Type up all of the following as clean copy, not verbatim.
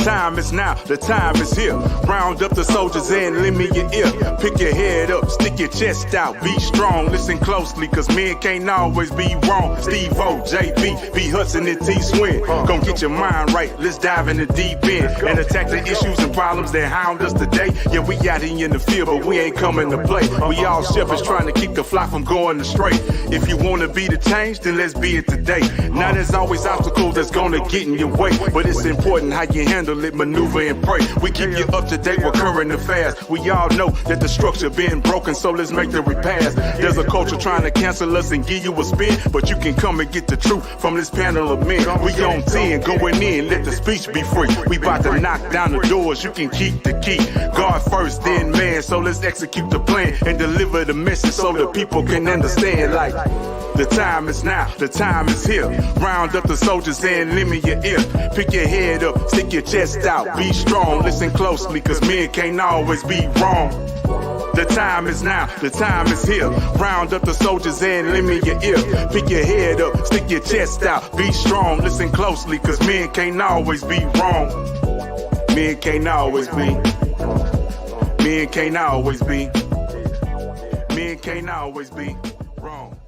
time is now, the time is here. Round up the soldiers and lend me your ear. Pick your head up, stick your chest out, be strong, listen closely, cause men can't always be wrong. Steve-O, JB, B. Hudson, and T-Swin. Gon' get your mind right, let's dive in the deep end and attack the issues and problems that hound us today. Yeah, we out here in the field, but we ain't coming to play. We all shepherds trying to keep the flock from going astray. If you wanna be the change, then let's be it today. Now there's always obstacles that's gonna get in your way, but it's important how you handle it, maneuver and pray. We keep you up to date with current affairs. We all know that the structure been broken, so let's make the repairs. There's a culture trying to cancel us and give you a spin, but you can come and get the truth from this panel of men. We on 10, going in, let the speech be free. We about to knock down the doors, you can keep the key. God first, then man, so let's execute the plan and deliver the message so the people can understand. Like, the time is now, the time is here. Round up the soldiers and lend me your ear. Pick your head up, stick your chest out, be strong, listen closely, cause men can't always be wrong. The time is now, the time is here. Round up the soldiers and lend me your ear. Pick your head up, stick your chest out, be strong, listen closely, cause men can't always be wrong. Men can't always be. Men can't always be. Men can't always be wrong.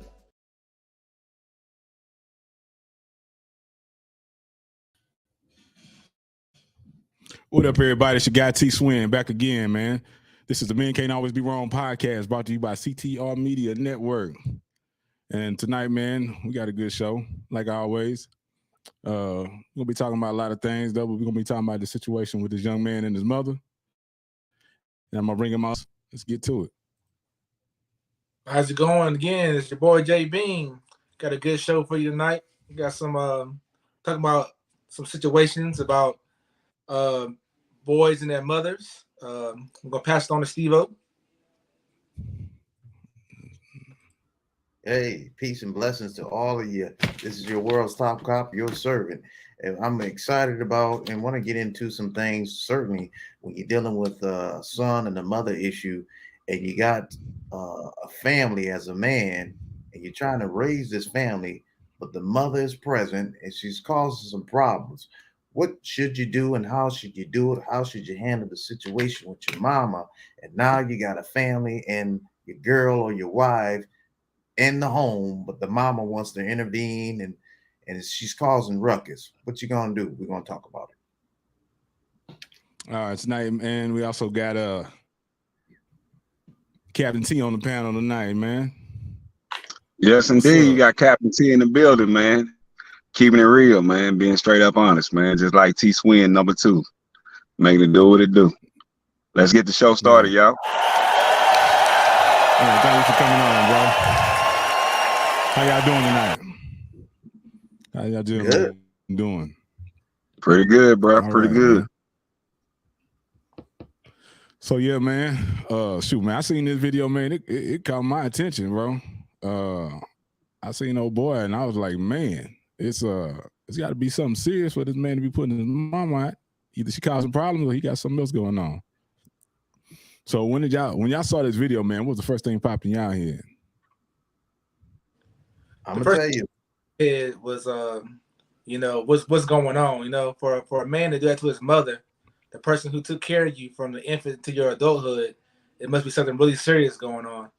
What up, everybody? It's your guy T-Swin back again, man. This is the Men Can't Always Be Wrong podcast brought to you by CTR Media Network. And tonight, man, we got a good show, like always. We're going to be talking about a lot of things, though. We're going to be talking about the situation with this young man and his mother. And I'm going to bring him out. Let's get to it. How's it going? Again, it's your boy J Bean. Got a good show for you tonight. We got some talking about some situations about boys and their mothers. I'm gonna pass it on to Steve-O. Hey, peace and blessings to all of you. This is your world's top cop, your servant. And I'm excited about and want to get into some things. Certainly, when you're dealing with a son and a mother issue, and you got a family as a man, and you're trying to raise this family, but the mother is present and she's causing some problems. What should you do and how should you do it? How should you handle the situation with your mama? And now you got a family and your girl or your wife in the home, but the mama wants to intervene and she's causing ruckus. What you gonna do? We're gonna talk about it. All right, tonight, man, we also got Captain T on the panel tonight, man. Yes, indeed. You got Captain T in the building, man. Keeping it real, man. Being straight up honest, man. Just like T-Swin number 2. Making it do what it do. Let's get the show started, y'all. All right, thank you for coming on, bro. How y'all doing tonight? How y'all doing? Pretty good, bro. All Pretty right, good. Man. So yeah, man. Shoot, man. I seen this video, man. It caught my attention, bro. I seen old boy, and I was like, man, it's got to be something serious for this man to be putting his mama at. Either she causing problems or he got something else going on. So when y'all saw this video, man, what was the first thing popped in y'all head? I'm gonna tell you, it was what's going on. For a man to do that to his mother, the person who took care of you from the infant to your adulthood, it must be something really serious going on.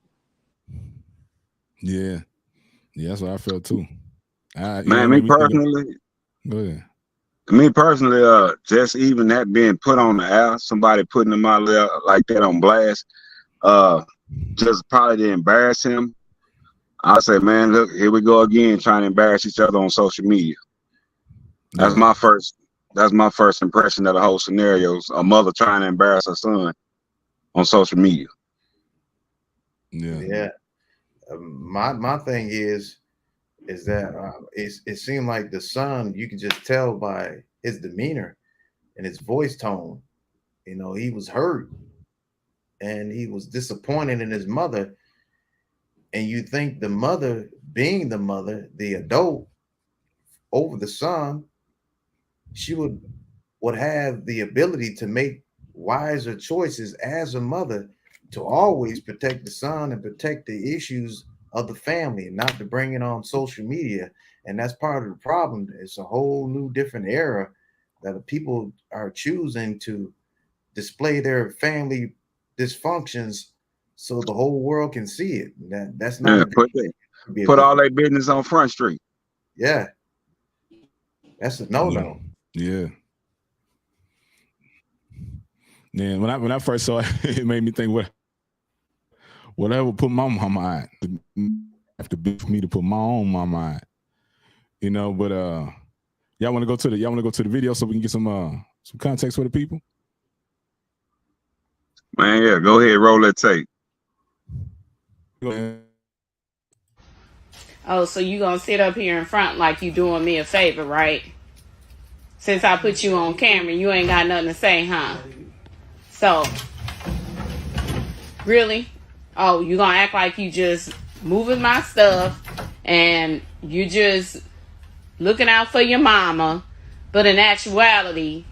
Yeah, that's what I felt too. Me personally, go ahead. Me personally, just even that being put on the air, somebody putting him out there like that on blast, just probably to embarrass him. I say, man, look, here we go again, trying to embarrass each other on social media. That's my first impression of the whole scenario. A mother trying to embarrass her son on social media. Yeah. My thing is that it seemed like the son, you can just tell by his demeanor and his voice tone, he was hurt and he was disappointed in his mother. And you think the mother, being the mother, the adult over the son, she would have the ability to make wiser choices as a mother to always protect the son and protect the issues of the family and not to bring it on social media. And that's part of the problem. It's a whole new different era that people are choosing to display their family dysfunctions so the whole world can see it. That's not put all their business on Front Street. Yeah, that's a no. Yeah. Yeah, when I first saw it, it made me think, whatever put my mama on, have to be for me to put my own mama on, you know. But y'all want to go to the video so we can get some context for the people. Man, yeah, go ahead, roll that tape. Go ahead. Oh, so you gonna sit up here in front like you doing me a favor, right? Since I put you on camera, you ain't got nothing to say, huh? So, really? Oh, you gonna act like you just moving my stuff and you just looking out for your mama, but in actuality,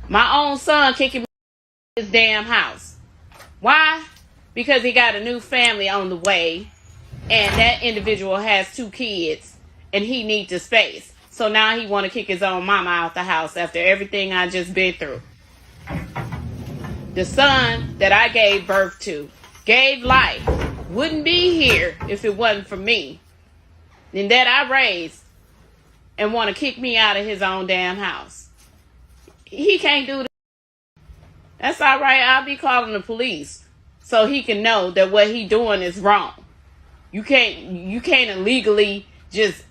my own son kicking me out of his damn house. Why? Because he got a new family on the way, and that individual has 2 kids, and he needs the space. So now he want to kick his own mama out the house after everything I just been through. The son that I gave birth to, gave life, wouldn't be here if it wasn't for me, and that I raised, and want to kick me out of his own damn house. He can't do that. That's all right. I'll be calling the police so he can know that what he doing is wrong. You can't illegally just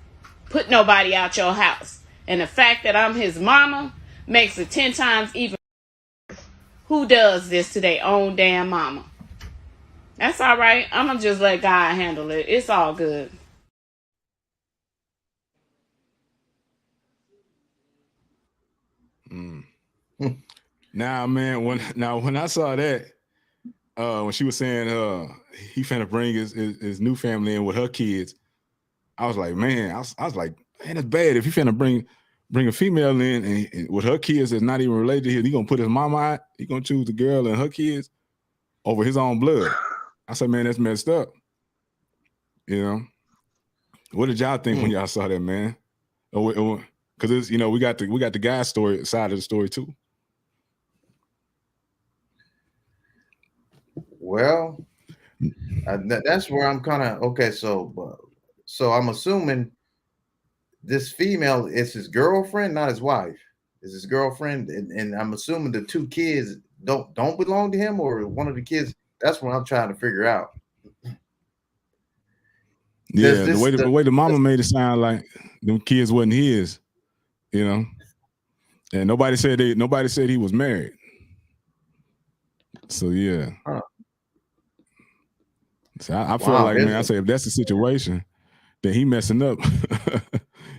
put nobody out your house. And the fact that I'm his mama makes it 10 times even. Who does this to their own damn mama? That's all right. I'm going to just let God handle it. It's all good. Now, man, when I saw that, when she was saying he finna bring his new family in with her kids, I was like, man, I was like, man, that's bad. If he finna bring a female in and with her kids that's not even related to him, he gonna put his mama out. He gonna choose the girl and her kids over his own blood. I said, man, that's messed up. You know, what did y'all think when y'all saw that, man? Because it's, you know, we got the guy's story side of the story too. Well, that's where I'm kind of okay. So I'm assuming this female is his girlfriend, not his wife. Is his girlfriend, and I'm assuming the 2 kids don't belong to him, or one of the kids. That's what I'm trying to figure out. Yeah, the way the mama made it sound like them kids wasn't his, you know, and nobody said he was married. So yeah. Huh. So I feel like, man, I say if that's the situation, then he messing up.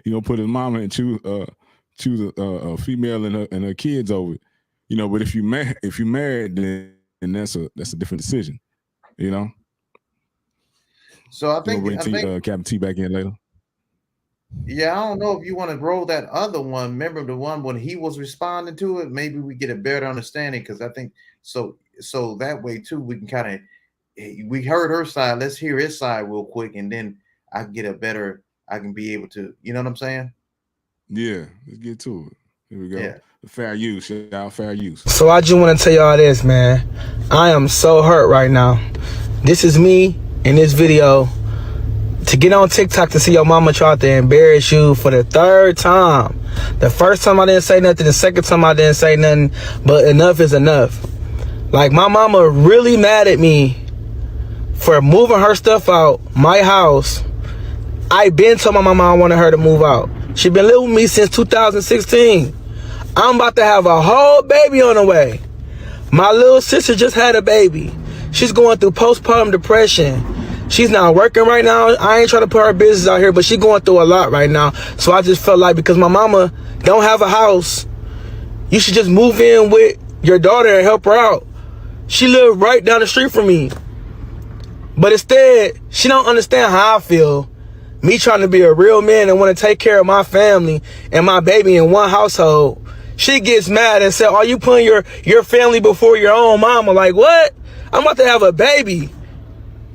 He gonna put his mama and choose a female and her kids over it, you know. But if you married, then that's a different decision, you know. So I think Captain T back in later. Yeah, I don't know if you want to roll that other one. Remember the one when he was responding to it? Maybe we get a better understanding, because I think so that way too we can kind of. We heard her side. Let's hear his side real quick, and then I can be able to, you know what I'm saying? Yeah, let's get to it. Here we go. Yeah. Fair use, y'all. Fair use. So I just want to tell y'all this, man. I am so hurt right now. This is me in this video to get on TikTok to see your mama try to embarrass you for the 3rd time. The first time I didn't say nothing. The second time I didn't say nothing. But enough is enough. Like, my mama really mad at me for moving her stuff out my house. I been told my mama I wanted her to move out. She been living with me since 2016. I'm about to have a whole baby on the way. My little sister just had a baby. She's going through postpartum depression. She's not working right now. I ain't trying to put her business out here, but she's going through a lot right now. So I just felt like, because my mama don't have a house, you should just move in with your daughter and help her out. She lived right down the street from me. But instead, she don't understand how I feel. Me trying to be a real man and want to take care of my family and my baby in one household. She gets mad and said, are you putting your family before your own mama? Like, what? I'm about to have a baby.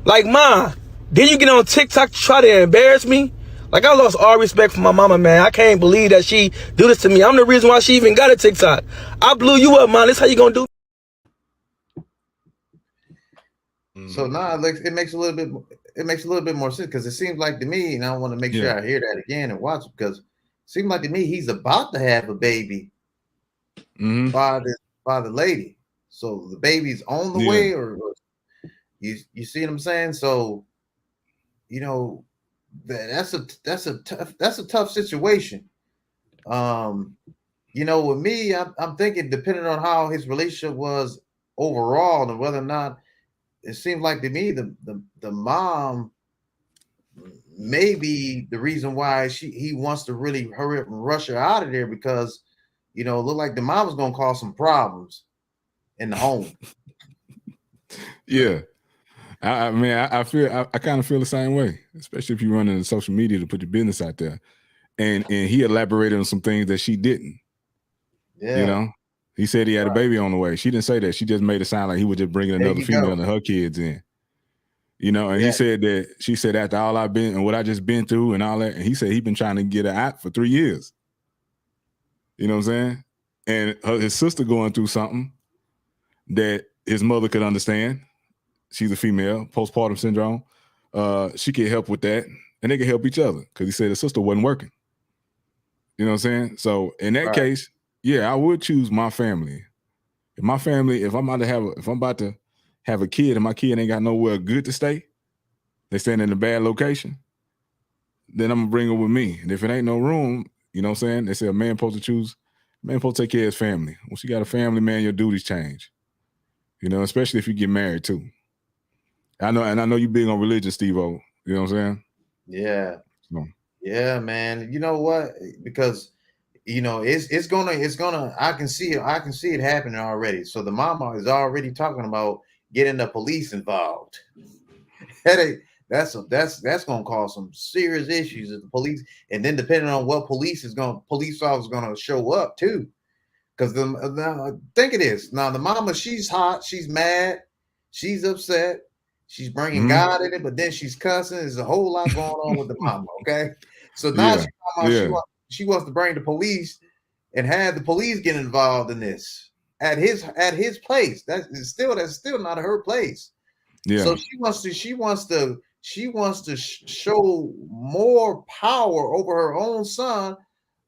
Like, Ma, then you get on TikTok to try to embarrass me? Like, I lost all respect for my mama, man. I can't believe that she do this to me. I'm the reason why she even got a TikTok. I blew you up, man. This how you gonna do? So now it makes a little bit more sense, because it seems like to me, and I want to make sure I hear that again and watch it, because it seems like to me he's about to have a baby by the lady. So the baby's on the way, or you see what I'm saying? So, you know, that's a tough situation. You know, with me, I'm thinking, depending on how his relationship was overall and whether or not, it seems like to me the mom may be the reason why he wants to really hurry up and rush her out of there, because, you know, it looked like the mom was gonna cause some problems in the home. Yeah. I mean, I kind of feel the same way, especially if you run into social media to put your business out there. And he elaborated on some things that she didn't. Yeah. You know, he said he had a baby on the way. She didn't say that. She just made it sound like he was just bringing another female and her kids in. You know, and he said that, she said, after all I've been and what I just been through and all that, and he said he'd been trying to get her out for 3 years. You know what I'm saying? And his sister going through something that his mother could understand. She's a female, postpartum syndrome. She could help with that, and they could help each other, because he said his sister wasn't working. You know what I'm saying? So in that case, yeah, I would choose my family. If I'm about to have a kid and my kid ain't got nowhere good to stay, they staying in a bad location, then I'm gonna bring her with me. And if it ain't no room, you know what I'm saying? They say a man supposed to take care of his family. Once you got a family, man, your duties change. You know, especially if you get married too. I know you big on religion, Steve-O. You know what I'm saying? Yeah. So. Yeah, man. You know what? Because, you know, it's gonna I can see it happening already. So the mama is already talking about getting the police involved. That's gonna cause some serious issues if the police, and then depending on what police officer gonna show up too. Because think of this. Now the mama, she's hot, she's mad, she's upset, she's bringing God in it, but then she's cussing. There's a whole lot going on with the mama. Okay, so now she wants to bring the police and have the police get involved in this at his place. That's still not her place. Yeah. So she wants to show more power over her own son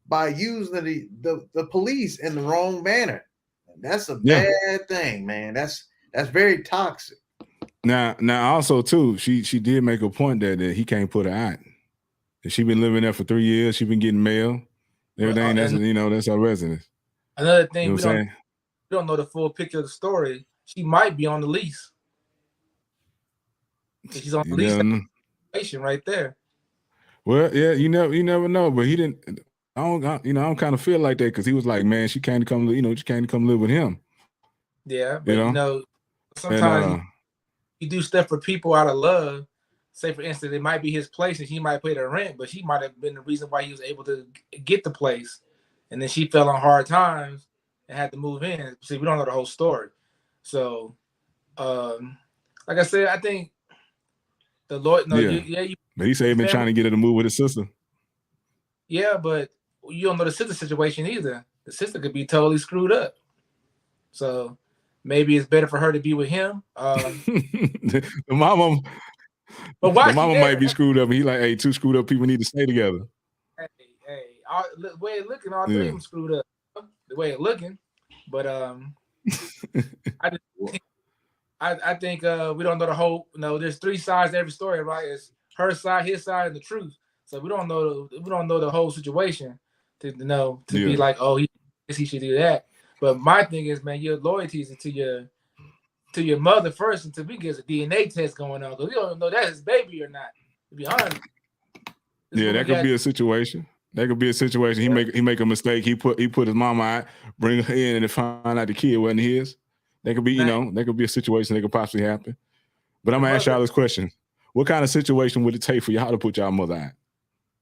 by using the police in the wrong manner. That's a bad thing, man. That's very toxic. Now also too, she did make a point that he can't put her out. She been living there for 3 years. She been getting mail, everything. That's her residence. Another thing, we don't know the full picture of the story. She might be on the lease. She's on the lease right there. Well, yeah, you never know, but he didn't. I don't kind of feel like that, because he was like, man, she can't come live with him. Yeah, but sometimes you do stuff for people out of love. Say, for instance, it might be his place and she might pay the rent, but she might have been the reason why he was able to get the place. And then she fell on hard times and had to move in. See, we don't know the whole story. So, like I said, I think the Lord, but he said he been trying to get her to move with his sister. Yeah, but you don't know the sister situation either. The sister could be totally screwed up. So maybe it's better for her to be with him. The mama might be screwed up. And he like, hey, two screwed up people need to stay together. Hey, the way it's looking, all three of them screwed up. The way it's looking, but I think we don't know the whole. There's three sides to every story, right? It's her side, his side, and the truth. So we don't know the whole situation to be like, oh, he should do that. But my thing is, man, your loyalty is to your mother first until we get a DNA test going on, because we don't know that's his baby or not. To be honest. That could be a situation. That could be a situation. He make a mistake. He put his mama out, bring her in, and find out the kid wasn't his. That could be, that could be a situation that could possibly happen. But I'm gonna ask y'all this question: what kind of situation would it take for y'all to put y'all mother out?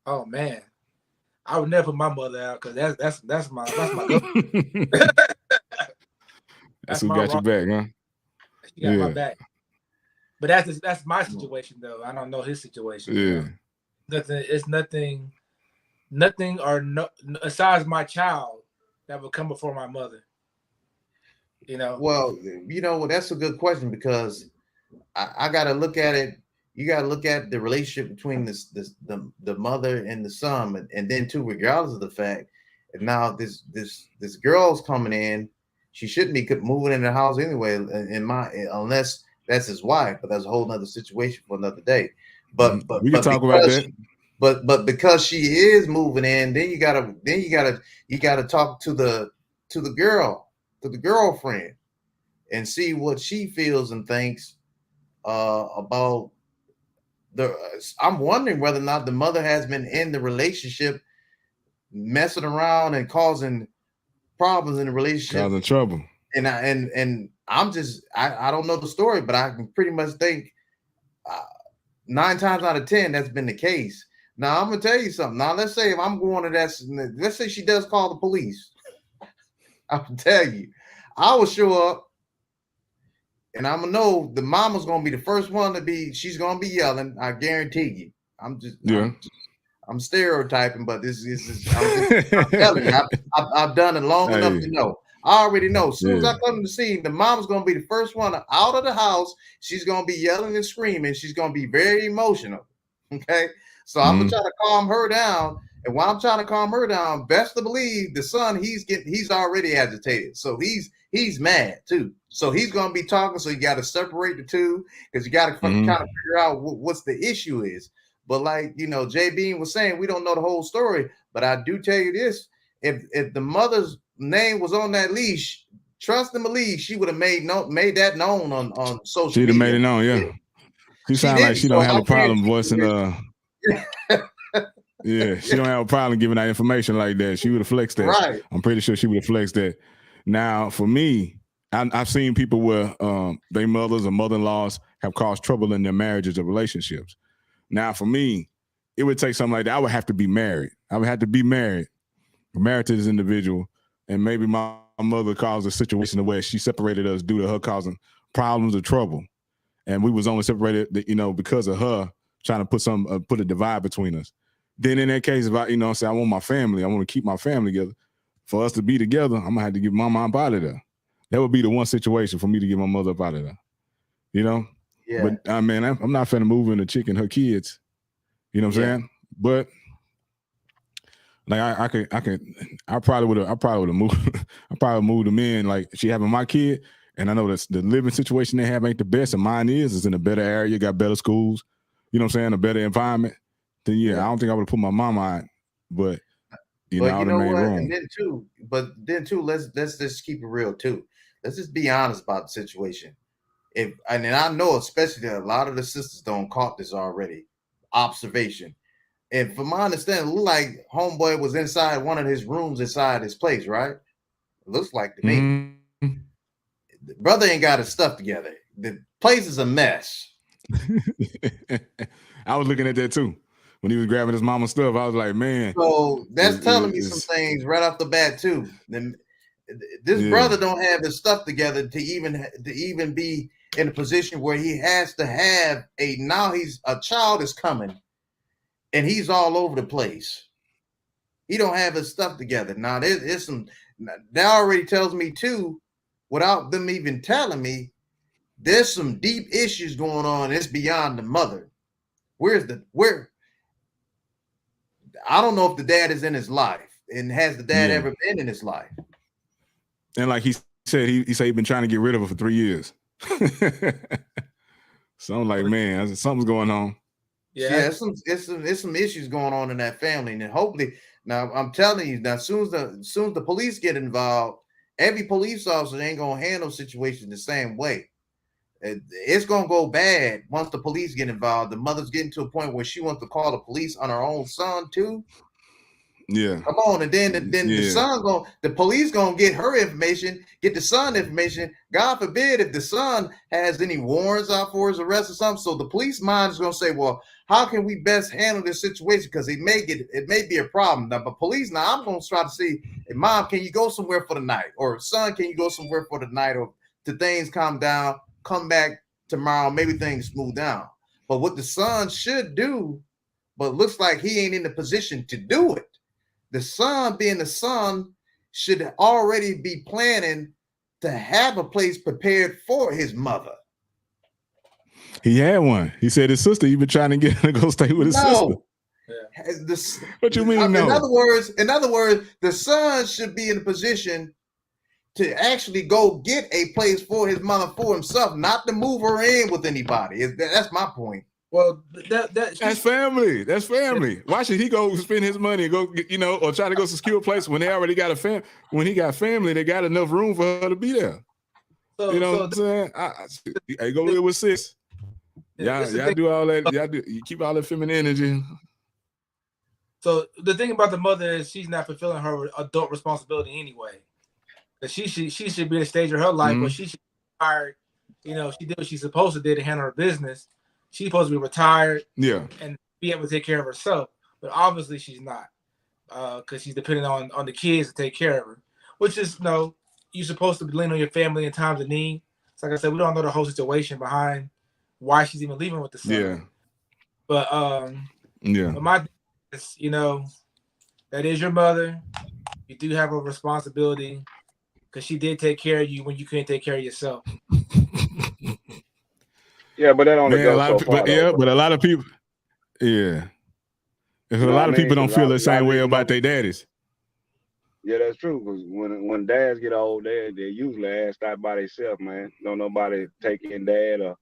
Oh man, I would never put my mother out, because that's my That's who got your back, huh? She got my back. But that's my situation though. I don't know his situation. Yeah. nothing or no besides my child that would come before my mother. You know. Well, that's a good question because I got to look at it. You got to look at the relationship between the mother and the son, and then too, regardless of the fact, and now this girl's coming in, she shouldn't be moving in the house anyway. Unless that's his wife, but that's a whole nother situation for another day. But we can talk about that. But because she is moving in, then you gotta talk to the girlfriend, and see what she feels and thinks about I'm wondering whether or not the mother has been in the relationship messing around and causing problems in the relationship, causing trouble. And I'm just I don't know the story, but I can pretty much think 9 times out of 10 that's been the case. Now I'm gonna tell you something. Now let's say if I'm going to that, let's say she does call the police. I'll tell you, I will show up. And I'm gonna know the mama's gonna be the first one to be. She's gonna be yelling. I guarantee you. I'm stereotyping, but this is. I'm telling you, I've done it long enough to know. I already know. As soon as I come to the scene, the mama's gonna be the first one out of the house. She's gonna be yelling and screaming. She's gonna be very emotional. Okay, so I'm gonna try to calm her down. And while I'm trying to calm her down, best to believe the son he's already agitated. So he's mad too. So he's gonna be talking. So you got to separate the two because you got to kind of figure out what's the issue is. But like Jay Bean was saying, we don't know the whole story. But I do tell you this: if the mother's name was on that leash, trust and believe, she would have made that known on social media. She'd have made it known, yeah. She sounds like she don't have a problem voicing yeah, she don't have a problem giving that information like that. She would have flexed that. Right. I'm pretty sure she would have flexed that. Now, for me, I've seen people where their mothers or mother-in-laws have caused trouble in their marriages or relationships. Now, for me, it would take something like that. I would have to be married. I would have to be married to this individual, and maybe my mother caused a situation where she separated us due to her causing problems or trouble, and we was only separated, because of her trying to put a divide between us. Then in that case, if I want my family, I want to keep my family together. For us to be together, I'm gonna have to get my mom out of there. That would be the one situation for me to get my mother up out of there. Yeah. But I'm not finna move in the chick and her kids. You know what I'm saying? But like I probably would have moved. I probably moved them in. Like she having my kid, and I know that the living situation they have ain't the best, and mine is in a better area, got better schools. You know what I'm saying? A better environment. Then I don't think I would have put my mama on, but I would have made wrong. And then too, let's just keep it real too. Let's just be honest about the situation. And I know especially that a lot of the sisters don't caught this already. Observation. And from my understanding, it looked like homeboy was inside one of his rooms inside his place, right? It looks like to me. Mm-hmm. The brother ain't got his stuff together. The place is a mess. I was looking at that too. When he was grabbing his mama's stuff, I was like, man. So that's telling me some things right off the bat too. This brother don't have his stuff together to even be in a position where he has to have a child is coming and he's all over the place. He don't have his stuff together. Now there's some that already tells me too, without them even telling me, there's some deep issues going on. It's beyond the mother. I don't know if the dad is in his life, and has the dad ever been in his life? And like he said, he said he's been trying to get rid of her for 3 years. So I'm like, man, something's going on. Yeah, it's some issues going on in that family, and then hopefully, now I'm telling you, now as soon as the police get involved, every police officer ain't gonna handle situations the same way. It's gonna go bad once the police get involved. The mother's getting to a point where she wants to call the police on her own son too. Yeah, come on, and then the police gonna get her information, get the son information. God forbid if the son has any warrants out for his arrest or something. So the police mind is gonna say, well, how can we best handle this situation? Because it may be a problem. Now, but police, now I'm gonna try to see, hey, mom, can you go somewhere for the night? Or son, can you go somewhere for the night? Or till things calm down, come back tomorrow, maybe things smooth down. But what the son should do, but looks like he ain't in the position to do it. The son, being the son, should already be planning to have a place prepared for his mother. He had one. He said his sister, he been trying to get her to go stay with his sister. Yeah. What you mean? No. In other words, the son should be in a position to actually go get a place for his mother for himself, not to move her in with anybody. That's my point. Well, that's family. That's family. Why should he go spend his money and go, or try to go secure a place when they already got a family? When he got family, they got enough room for her to be there. What I'm saying? Hey, go live with sis. Y'all do all that. You keep all that feminine energy. So the thing about the mother is she's not fulfilling her adult responsibility anyway. That she should be at a stage of her life where she should be retired. She did what she's supposed to do to handle her business. She's supposed to be retired, and be able to take care of herself. But obviously she's not, because she's dependent on the kids to take care of her. Which is, you're supposed to lean on your family in times of need. So like I said, we don't know the whole situation behind why she's even leaving with the son. Yeah. But but my thing is, that is your mother. You do have a responsibility because she did take care of you when you couldn't take care of yourself. Yeah, but that only goes so far. But a lot of people, If a lot of people don't feel the same way about their daddies. Yeah, that's true. Because when dads get old, they usually ask out by themselves, man. Don't nobody take in dad or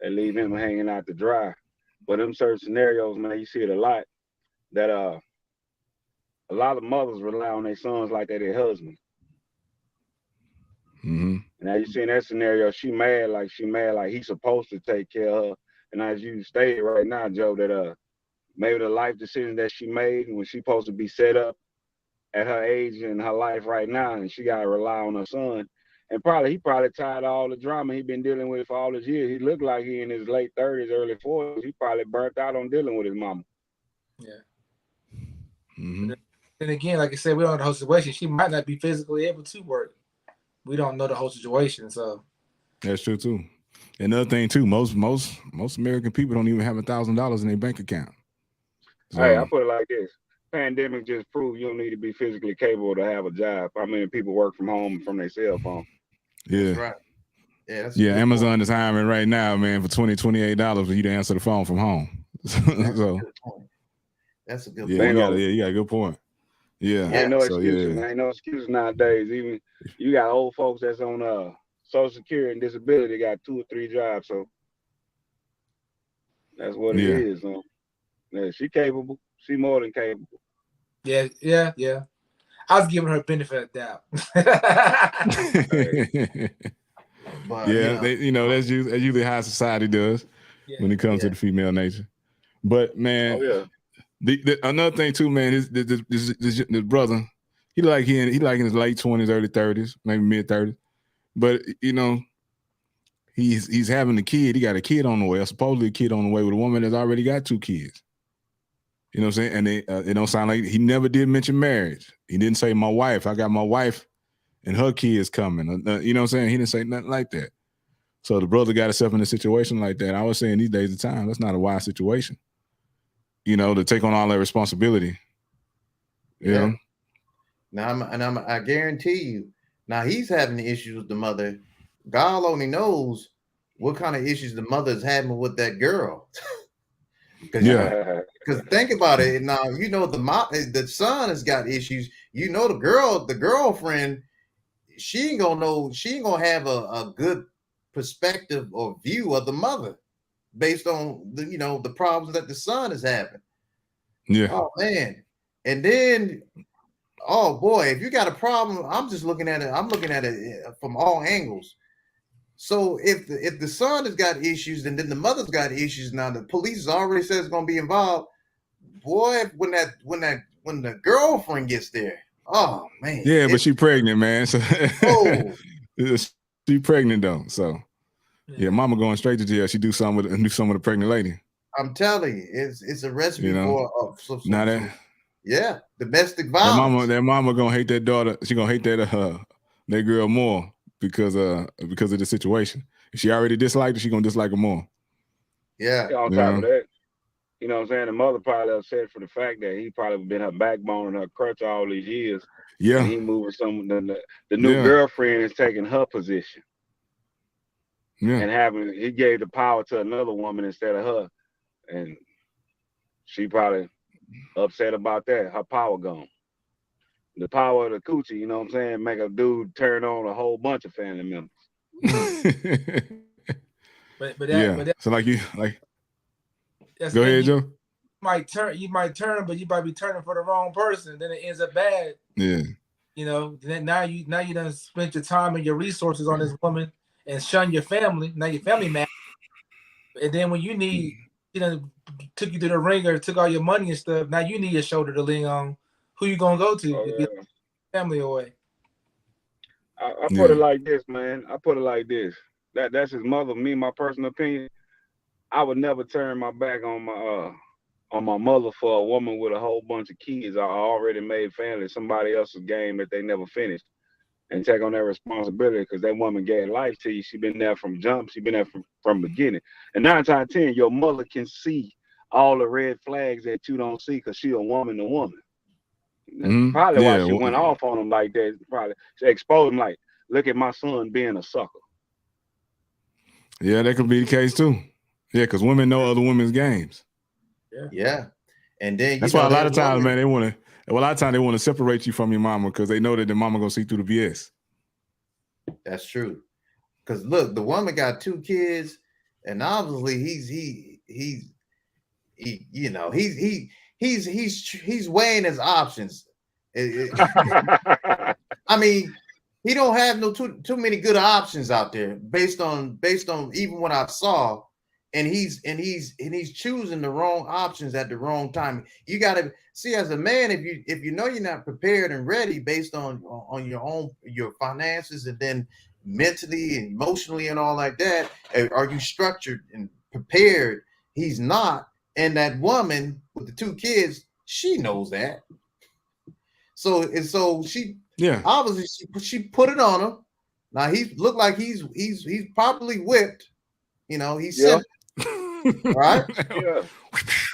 they leave him hanging out to dry. But in certain scenarios, man, you see it a lot. That a lot of mothers rely on their sons like they're their husbands. Mm-hmm. And as you see in that scenario, she mad like he's supposed to take care of her. And as you stated right now, Joe, that maybe the life decision that she made when she's supposed to be set up at her age in her life right now, and she got to rely on her son. And he probably tired of all the drama he been dealing with for all his years. He looked like he in his late 30s, early 40s. He probably burnt out on dealing with his mama. Yeah. Mm-hmm. And again, like I said, we don't know the whole situation. She might not be physically able to work. We don't know the whole situation, so that's true too. Another thing too, most American people don't even have $1,000 in their bank account. So, hey, I put it like this: pandemic just proved you don't need to be physically capable to have a job. I mean, people work from home from their cell phone. Yeah, that's right. Yeah, Amazon point. is hiring right now, man, for $28 for you to answer the phone from home. That's a good point. You got a good point. Yeah, ain't no excuses. Ain't no excuses nowadays. Even you got old folks that's on Social Security and disability got 2 or 3 jobs. So that's what it is. Yeah, she capable. She more than capable. Yeah. I was giving her benefit of doubt. But, that's usually how society does when it comes to the female nature. But man, another thing too, man, is this brother. He like in his late 20s, early 30s, maybe mid 30s. But he's having a kid. He got a kid on the way, or supposedly a kid on the way with a woman that's already got 2 kids. You know what I'm saying? And it don't sound like he never did mention marriage. He didn't say my wife. I got my wife and her kids coming. You know what I'm saying? He didn't say nothing like that. So the brother got himself in a situation like that. I was saying these days of time, that's not a wise situation. To take on all that responsibility. Yeah. Now I guarantee you. Now he's having the issues with the mother. God only knows what kind of issues the mother is having with that girl. Because think about it. Now the son has got issues. The girlfriend, she ain't gonna know. She ain't gonna have a good perspective or view of the mother based on the problems that the son is having. Yeah. Oh man. And then, oh boy, if you got a problem, I'm looking at it from all angles. So if the son has got issues and then the mother's got issues, now the police already says it's gonna be involved. Boy, when the girlfriend gets there, oh man. Yeah, but she pregnant, man. So she pregnant though. So yeah, mama going straight to jail. She do something with a pregnant lady. I'm telling you, it's a recipe for domestic That violence. That mama gonna hate that daughter. She gonna hate that girl more because of the situation. If she already disliked her, she gonna dislike her more. Yeah. On top of that, You know what I'm saying? The mother probably upset for the fact that he probably been her backbone and her crutch all these years. Yeah. And he moving the new girlfriend is taking her position. Yeah. And he gave the power to another woman instead of her. And she probably upset about that. Her power gone. The power of the coochie, you know what I'm saying, make a dude turn on a whole bunch of family members. but so like that's go ahead, Joe. You might turn, but you might be turning for the wrong person. Then it ends up bad. Yeah. You know, then now you done spent your time and your resources on this woman and shun your family. Now your family mad. And then when you need, took you to the ringer, took all your money and stuff. Now you need a shoulder to lean on. Who you gonna go to? Oh, yeah. Family away. I put it like this, man. I put it like this. That's his mother. Me, my personal opinion. I would never turn my back on my mother for a woman with a whole bunch of kids. I already made family, somebody else's game that they never finished, and take on that responsibility because that woman gave life to you. She been there from jump. She been there from beginning. And 9 times out of 10, your mother can see all the red flags that you don't see because she a woman to woman. Mm-hmm. Probably why she went off on him like that. Probably she exposed him like, look at my son being a sucker. Yeah, that could be the case too. Yeah, because women know other women's games. Yeah. And then that's why a lot of times, man, they want to separate you from your mama because they know that the mama gonna see through the BS. That's true. Because look, the woman got 2 kids, and obviously he's weighing his options. I mean, he don't have too many good options out there based on even what I saw, and he's choosing the wrong options at the wrong time. You got to see, as a man, if you know you're not prepared and ready based on your finances, and then mentally and emotionally and all like that, are you structured and prepared? He's not. And that woman with the 2 kids, she knows that. So she obviously she put it on him. Now he looked like he's probably whipped. He's right. Yeah.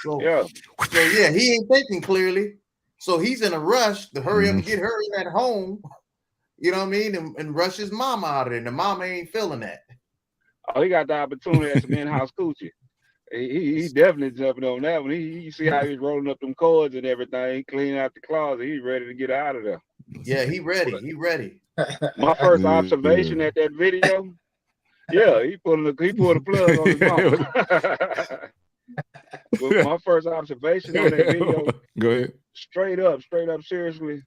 So he ain't thinking clearly. So he's in a rush to hurry up and get her in at home. You know what I mean? And rush his mama out of there. And the mama ain't feeling that. Oh, he got the opportunity as an in-house coochie. He definitely jumping on that one. You see how he's rolling up them cords and everything. He cleaning out the closet. He's ready to get out of there. Yeah, he ready. He ready. My first observation at that video, he pulled the plug on his mama. But my first observation on that video, go ahead. Straight up, seriously,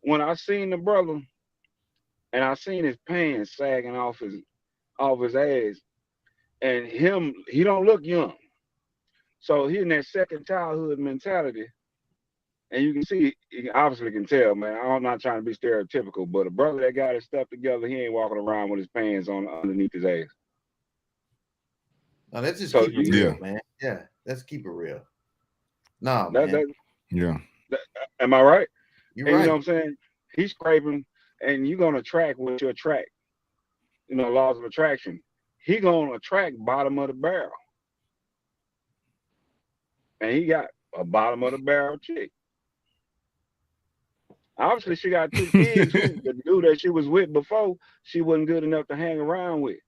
when I seen the brother and I seen his pants sagging off his ass, and he don't look young. So he in that second childhood mentality. And you can see, you obviously can tell, man, I'm not trying to be stereotypical, but a brother that got his stuff together, he ain't walking around with his pants on underneath his ass. No, let's just keep it real, man. Yeah, let's keep it real. No, man. Am I right? You're right. You know what I'm saying? He's scraping, and you're going to attract what you attract. Laws of attraction. He gonna attract bottom of the barrel, and he got a bottom of the barrel chick. Obviously, she got 2 kids. The dude that she was with before, she wasn't good enough to hang around with.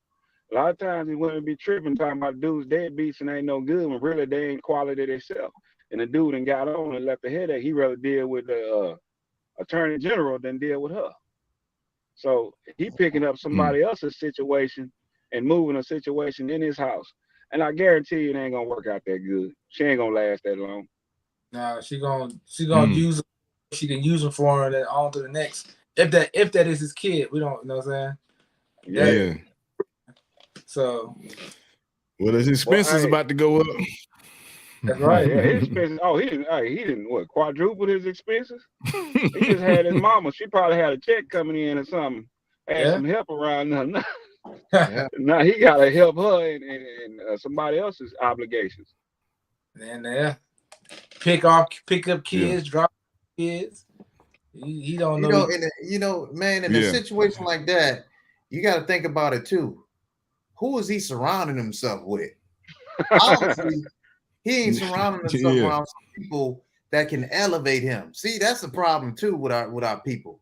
A lot of times, these women be tripping, talking about dudes deadbeats and ain't no good, when really they ain't quality themselves. And the dude and got on and left a headache. He rather deal with the attorney general than deal with her. So he picking up somebody else's situation and moving a situation in his house. And I guarantee you it ain't gonna work out that good. She ain't gonna last that long. Nah, she gonna use him. She can use him for her and then on to the next. If that is his kid, we don't know what I'm saying. Yeah. So his expenses about to go up. That's right. Yeah, his expenses. Oh, he didn't what, quadruple his expenses? He just had his mama. She probably had a check coming in or something. Had some help around her. Now he gotta help her and somebody else's obligations. And pick up kids, drop kids. He don't know. Man, in a situation like that, you got to think about it too. Who is he surrounding himself with? He ain't surrounding himself around some people that can elevate him. See, that's the problem too with our people.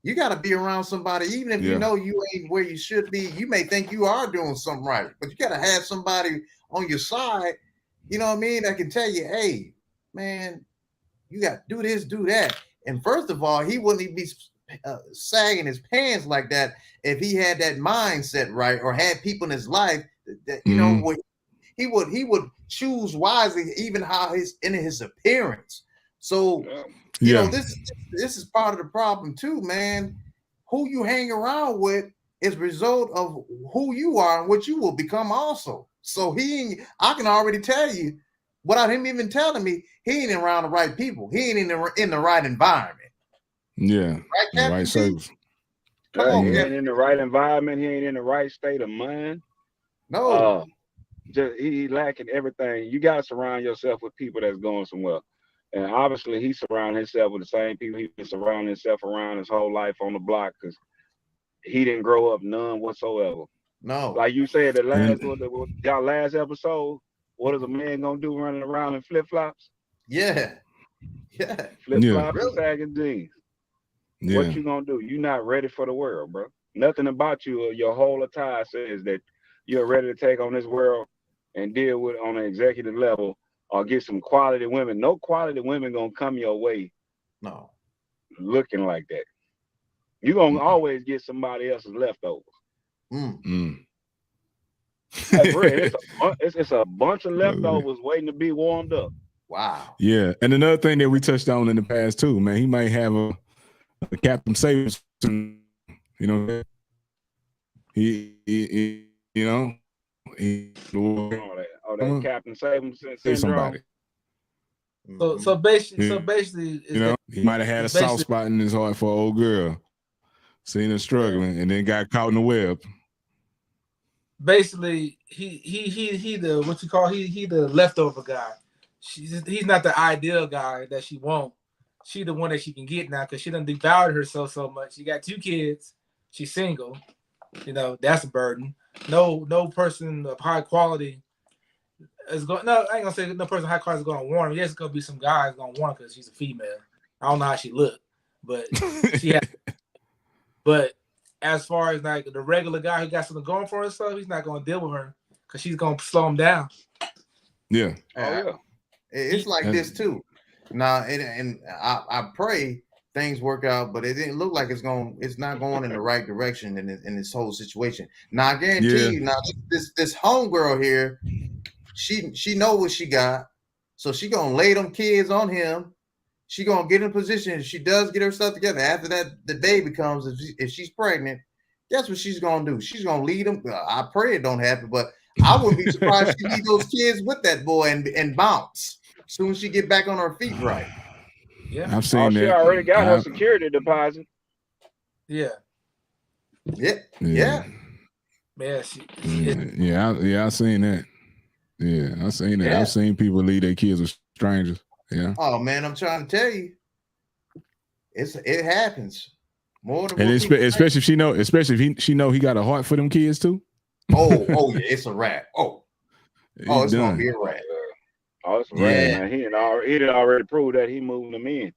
You got to be around somebody, even if you know you ain't where you should be. You may think you are doing something right, but you got to have somebody on your side, you know what I mean, that can tell you, hey, man, you got to do this, do that. And first of all, he wouldn't even be sagging his pants like that if he had that mindset right, or had people in his life that you know, he would choose wisely, even how in his appearance. So you know, this is part of the problem too, man. Who you hang around with is a result of who you are and what you will become also. So I can already tell you, without him even telling me, he ain't around the right people. He ain't in the right environment. Yeah, right, right service. Come on, he ain't in the right environment. He ain't in the right state of mind. No. Just he lacking everything. You got to surround yourself with people that's going somewhere. And obviously, he surrounded himself with the same people he been surrounding himself around his whole life on the block, because he didn't grow up none whatsoever. No. Like you said, y'all last episode, what is a man gonna do running around in flip-flops? Yeah. Flip-flops and sagging jeans. Yeah. What you gonna do? You're not ready for the world, bro. Nothing about you or your whole attire says that you're ready to take on this world and deal with it on an executive level, or get some quality women. No quality women gonna come your way. No. Looking like that. You're gonna always get somebody else's leftovers. That's real. It's a bunch of leftovers waiting to be warmed up. Wow. Yeah. And another thing that we touched on in the past too, man, he might have a Captain Savings, you know. He you know, that Captain Savings syndrome. Somebody. So basically, you know, he might have had a soft spot in his heart for an old girl, seen her struggling, and then got caught in the web. Basically, he the what you call he the leftover guy. He's not the ideal guy that she wants. She the one that she can get now, because she done devoured herself so much. She got 2 kids. She's single. You know, that's a burden. No person of high quality is going. No, I ain't gonna say no person of high quality is going to warn her. Yes, it's gonna be some guys going to warn her because she's a female. I don't know how she look, but she has. But as far as like the regular guy who got something going for himself, he's not going to deal with her because she's going to slow him down. Yeah. It's like this too. Now, and I pray things work out, but it didn't look like it's not going in the right direction in this whole situation. Now, I guarantee you, now this homegirl here, she know what she got, so she gonna lay them kids on him. She gonna get in position. If she does get herself together after that, the baby comes. If she's pregnant, guess what she's gonna do? She's gonna lead them. I pray it don't happen, but I wouldn't be surprised if she lead those kids with that boy and bounce as soon as she get back on her feet right. Yeah, I've seen that. She already got her security deposit. Yeah. Yeah. I seen that. Yeah, I seen that. Yeah. I've seen people leave their kids with strangers. Yeah. Oh man, I'm trying to tell you, it happens more than. And especially if she know he got a heart for them kids too. Oh yeah, it's a wrap. It's done. Gonna be a wrap. Oh, it's a wrap, man. He did already prove that he moved them in.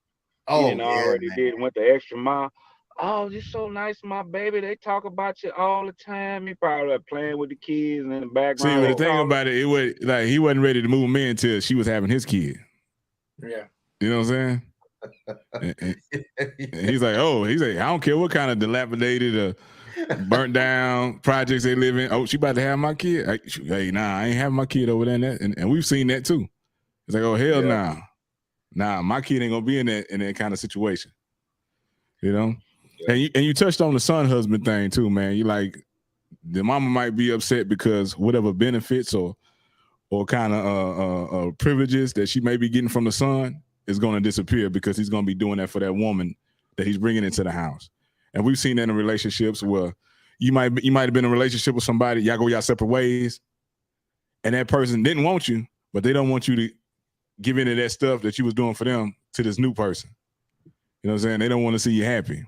Went the extra mile. Oh, you're so nice, my baby. They talk about you all the time. He probably like playing with the kids in the background. See, but the thing about it was like he wasn't ready to move them in until she was having his kid. Yeah. You know what I'm saying? and he's like, I don't care what kind of dilapidated or burnt down projects they live in. Oh, she about to have my kid. Hey, nah, I ain't having my kid over there. And we've seen that too. It's like, oh hell no. Nah, my kid ain't gonna be in that kind of situation. You know? Yeah. And you touched on the son husband thing too, man. You like the mama might be upset because whatever benefits or kind of privileges that she may be getting from the son is going to disappear because he's going to be doing that for that woman that he's bringing into the house. And we've seen that in relationships where you might have been in a relationship with somebody, y'all go y'all separate ways, and that person didn't want you, but they don't want you to give into that stuff that you was doing for them to this new person. You know what I'm saying? They don't want to see you happy.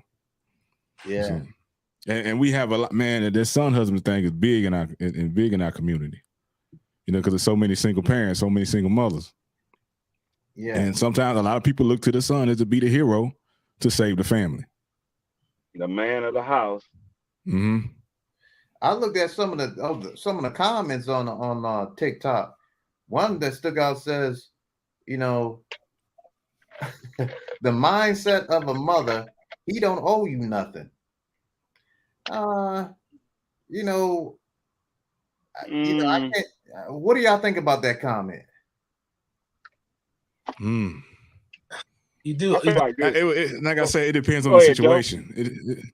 Yeah. So, and we have a lot, man. That son husband thing is big in our community. You because there's so many single parents, so many single mothers. Yeah. And sometimes a lot of people look to the son as to be the hero to save the family. The man of the house. Mm-hmm. I looked at some of the comments on TikTok. One that stuck out says, the mindset of a mother, he don't owe you nothing. I can't. What do y'all think about that comment? You do. Like I said, it depends on the situation.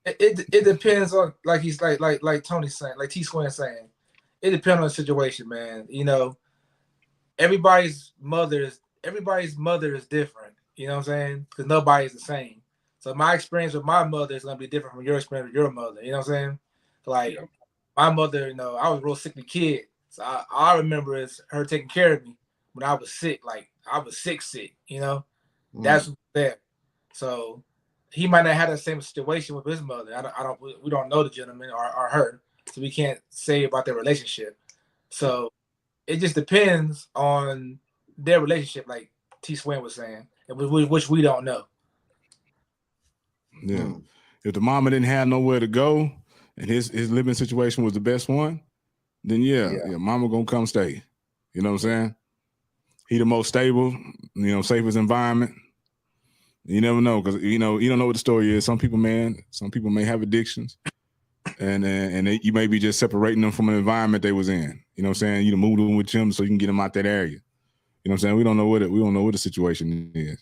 It depends on like Tony's saying, like T-Swin saying. It depends on the situation, man. Everybody's mother is different. You know what I'm saying? Because nobody's the same. So my experience with my mother is gonna be different from your experience with your mother. You know what I'm saying? Like my mother, I was a real sickly kid. So I remember her taking care of me when I was sick. Like I was sick. That's there. So he might not have the same situation with his mother. We don't know the gentleman or her, so we can't say about their relationship. So it just depends on their relationship, like T. Swin was saying, which we don't know. Yeah. If the mama didn't have nowhere to go and his living situation was the best one, then yeah, mama gonna come stay. You know what I'm saying? He the most stable, safest environment. You never know, because you don't know what the story is. Some people may have addictions, and you may be just separating them from an environment they was in. You know what I'm saying? You move them with him so you can get them out that area. You know what I'm saying? We don't know what the situation is.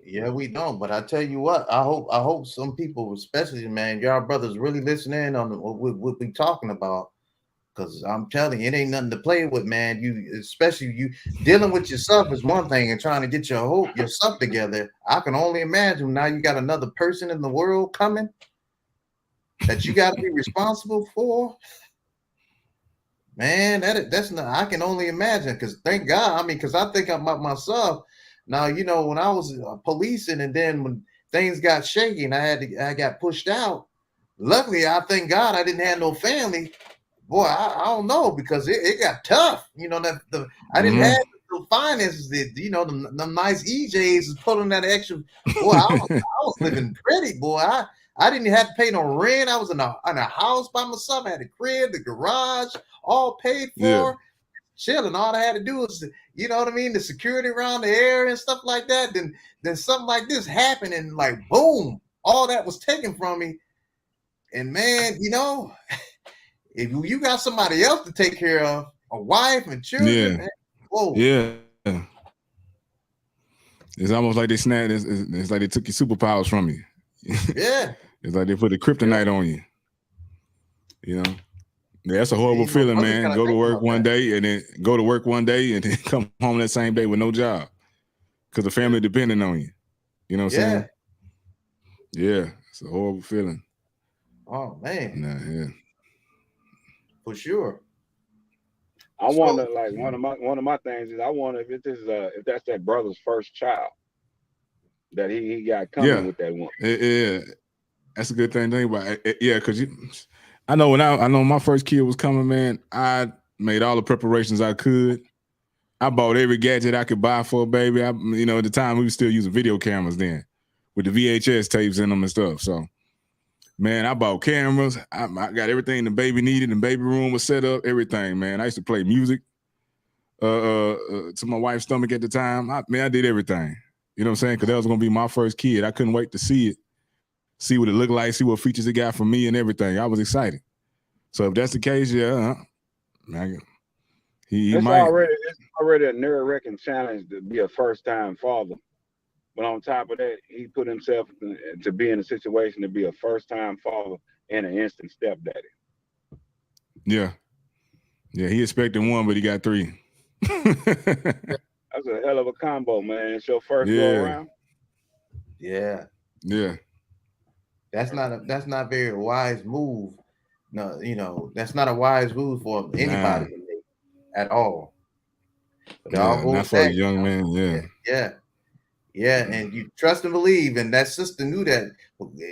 Yeah, we don't. But I tell you what, I hope some people, especially, man, y'all brothers, really listen in on what we talking about. Because I'm telling you, it ain't nothing to play with, man. Especially you dealing with yourself is one thing, and trying to get yourself together. I can only imagine now you got another person in the world coming that you got to be responsible for. Man, that's not. I can only imagine. Because thank God, because I think about myself. Now, when I was policing, and then when things got shaky and I got pushed out. Luckily, I thank God I didn't have no family. Boy, I don't know, because it got tough. I didn't have the finances that the nice EJs is putting that extra. Boy, I was living pretty, boy. I didn't have to pay no rent. I was in a house by myself. I had a crib, the garage, all paid for. Yeah. Chilling. All I had to do was, the security around the area and stuff like that. Then something like this happened, and like boom, all that was taken from me. And man, if you got somebody else to take care of, a wife and children, man, whoa. Yeah. It's almost like they snapped. It's like they took your superpowers from you. Yeah. It's like they put the kryptonite on you. Yeah, that's a horrible feeling, man. Go to work one day and then come home that same day with no job because the family depending on you. You know what I'm saying? Yeah, it's a horrible feeling. Oh man. Yeah. For sure. I wonder, like one of my things is I wonder if that's that brother's first child that he got coming with that one. Yeah, that's a good thing to think about. Yeah, because I know when my first kid was coming, man, I made all the preparations I could. I bought every gadget I could buy for a baby. At the time we were still using video cameras then, with the VHS tapes in them and stuff. So. Man, I bought cameras. I got everything the baby needed. The baby room was set up. Everything, man. I used to play music to my wife's stomach at the time. I did everything. You know what I'm saying? Because that was gonna be my first kid. I couldn't wait to see it, see what it looked like, see what features it got for me and everything. I was excited. So if that's the case, man, it's already a nerve-wracking challenge to be a first-time father. But on top of that, he put himself to be in a situation to be a first-time father and an instant stepdaddy. Yeah. Yeah, he expected one, but he got three. That's a hell of a combo, man. It's your first go around. Yeah. Yeah. That's not a very wise move. No, that's not a wise move for anybody at all. But not for a young man. Yeah. Yeah, and you trust and believe, and that sister knew that,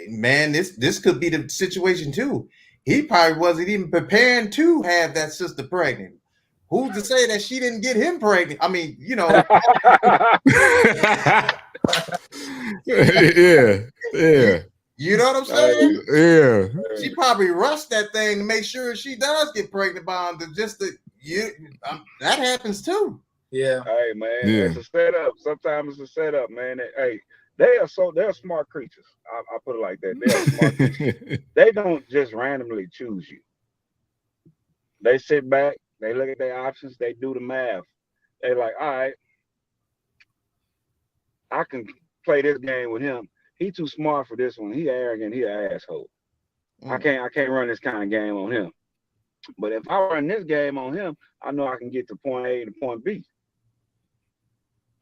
man, this could be the situation too. he probably wasn't even preparing to have that sister pregnant. Who's to say that she didn't get him pregnant? I mean, you know. yeah. You know what I'm saying? Yeah. She probably rushed that thing to make sure she does get pregnant by him. That happens too. Yeah. Hey man, Yeah. it's a setup. Sometimes it's a setup, man. Hey, they're smart creatures. I put it like that. They are smart creatures. They don't just randomly choose you. They sit back, they look at their options, they do the math. They like, all right, I can play this game with him. He too smart for this one. He arrogant. He an asshole. I can't run this kind of game on him. But if I run this game on him, I know I can get to point A to point B.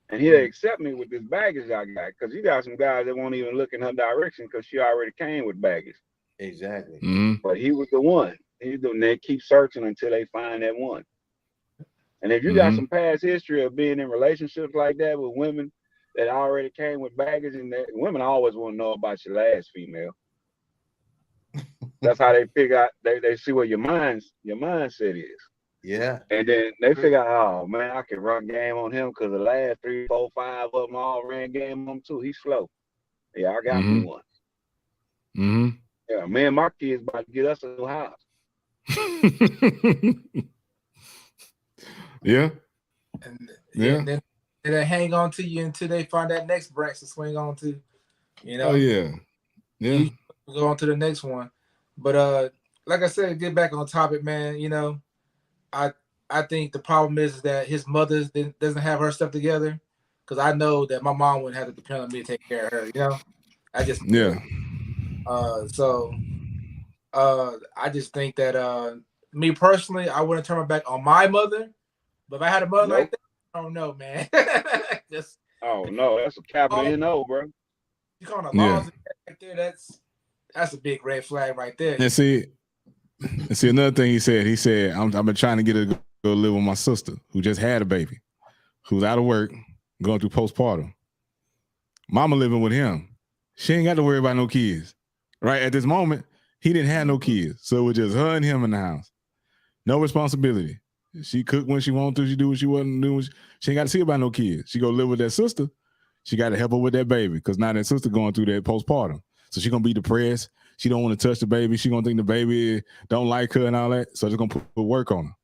And he'll accept me with this baggage I got. Because you got some guys that won't even look in her direction because she already came with baggage. Exactly. Mm-hmm. But he was the one. They keep searching until they find that one. And if you got some past history of being in relationships like that with women that already came with baggage, and that women always want to know about your last female. That's how they figure out. They see what your mindset is. Yeah. And then they figure out, oh man, I can run game on him because the last 3, 4, 5 of them all ran game on him too. He's slow. Yeah, I got me one. Mm-hmm. Yeah, me and my kids about to get us a new house. Yeah. And Yeah. then they hang on to you until they find that next branch to swing on to. You know. Oh yeah. Yeah. You go on to the next one. But like I said, get back on topic, man. You know, I think the problem is that his mother doesn't have her stuff together. Because I know that my mom wouldn't have to depend on me to take care of her. You know, I just I just think that me personally, I wouldn't turn my back on my mother. But if I had a mother like that, I don't know, man. Oh no, that's a capital N-O, bro. You calling the laws right there? That's a big red flag right there. And see another thing he said, I've been trying to get her to go live with my sister who just had a baby, who's out of work, going through postpartum. Mama living with him. She ain't got to worry about no kids. Right at this moment, he didn't have no kids. So it was just her and him in the house. No responsibility. She cooked when she wanted to. She do what she wasn't doing. She ain't got to see about no kids. She go live with that sister. She got to help her with that baby because now that sister going through that postpartum. So she going to be depressed. She don't want to touch the baby. She going to think the baby don't like her and all that. So she's going to put work on her.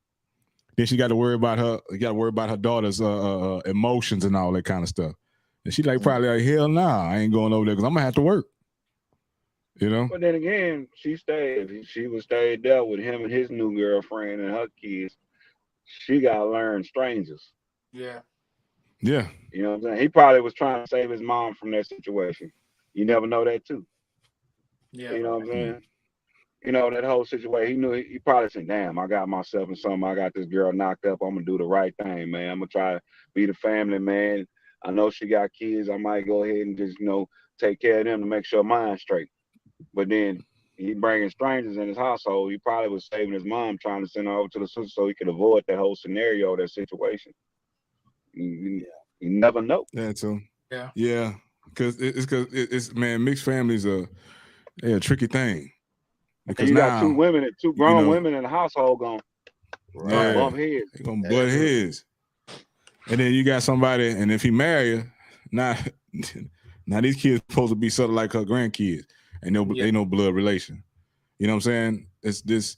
Then she got to worry about her. You got to worry about her daughter's emotions and all that kind of stuff. And she probably like, hell nah, I ain't going over there because I'm going to have to work. You know? But then again, she was stayed there with him and his new girlfriend and her kids. She got to learn strangers. Yeah. Yeah. You know what I'm saying? He probably was trying to save his mom from that situation. You never know that too. Yeah. You know what I'm saying? You know, that whole situation, he knew he probably said, damn, I got myself in something. I got this girl knocked up. I'm going to do the right thing, man. I'm going to try to be the family man. I know she got kids. I might go ahead and just, take care of them to make sure mine's straight. But then he bringing strangers in his household. He probably was saving his mom, trying to send her over to the sister so he could avoid that whole scenario, that situation. You never know. Yeah, so yeah. Yeah. Because man, mixed families are a tricky thing. Because you got two grown women in the household going bump heads. They're gonna butt heads. And then you got somebody, and if he marry her, now these kids supposed to be sort of like her grandkids, and they no blood relation. You know what I'm saying? It's this.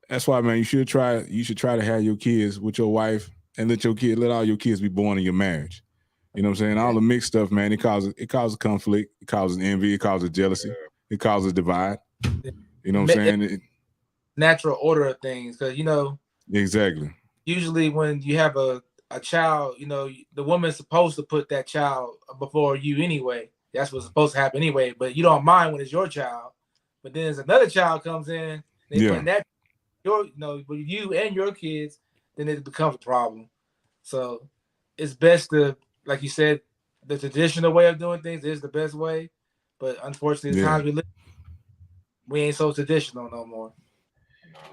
That's why, man, you should try to have your kids with your wife and let all your kids be born in your marriage. You know what I'm saying? All the mixed stuff, man, it causes conflict, it causes envy, it causes jealousy, it causes divide. You know what I'm saying? Natural order of things, because exactly. Usually when you have a child, the woman's supposed to put that child before you anyway. That's what's supposed to happen anyway. But you don't mind when it's your child. But then as another child comes in, they put that with you and your kids, then it becomes a problem. So it's best to, like you said, the traditional way of doing things is the best way. But unfortunately, the times we live, we ain't so traditional no more.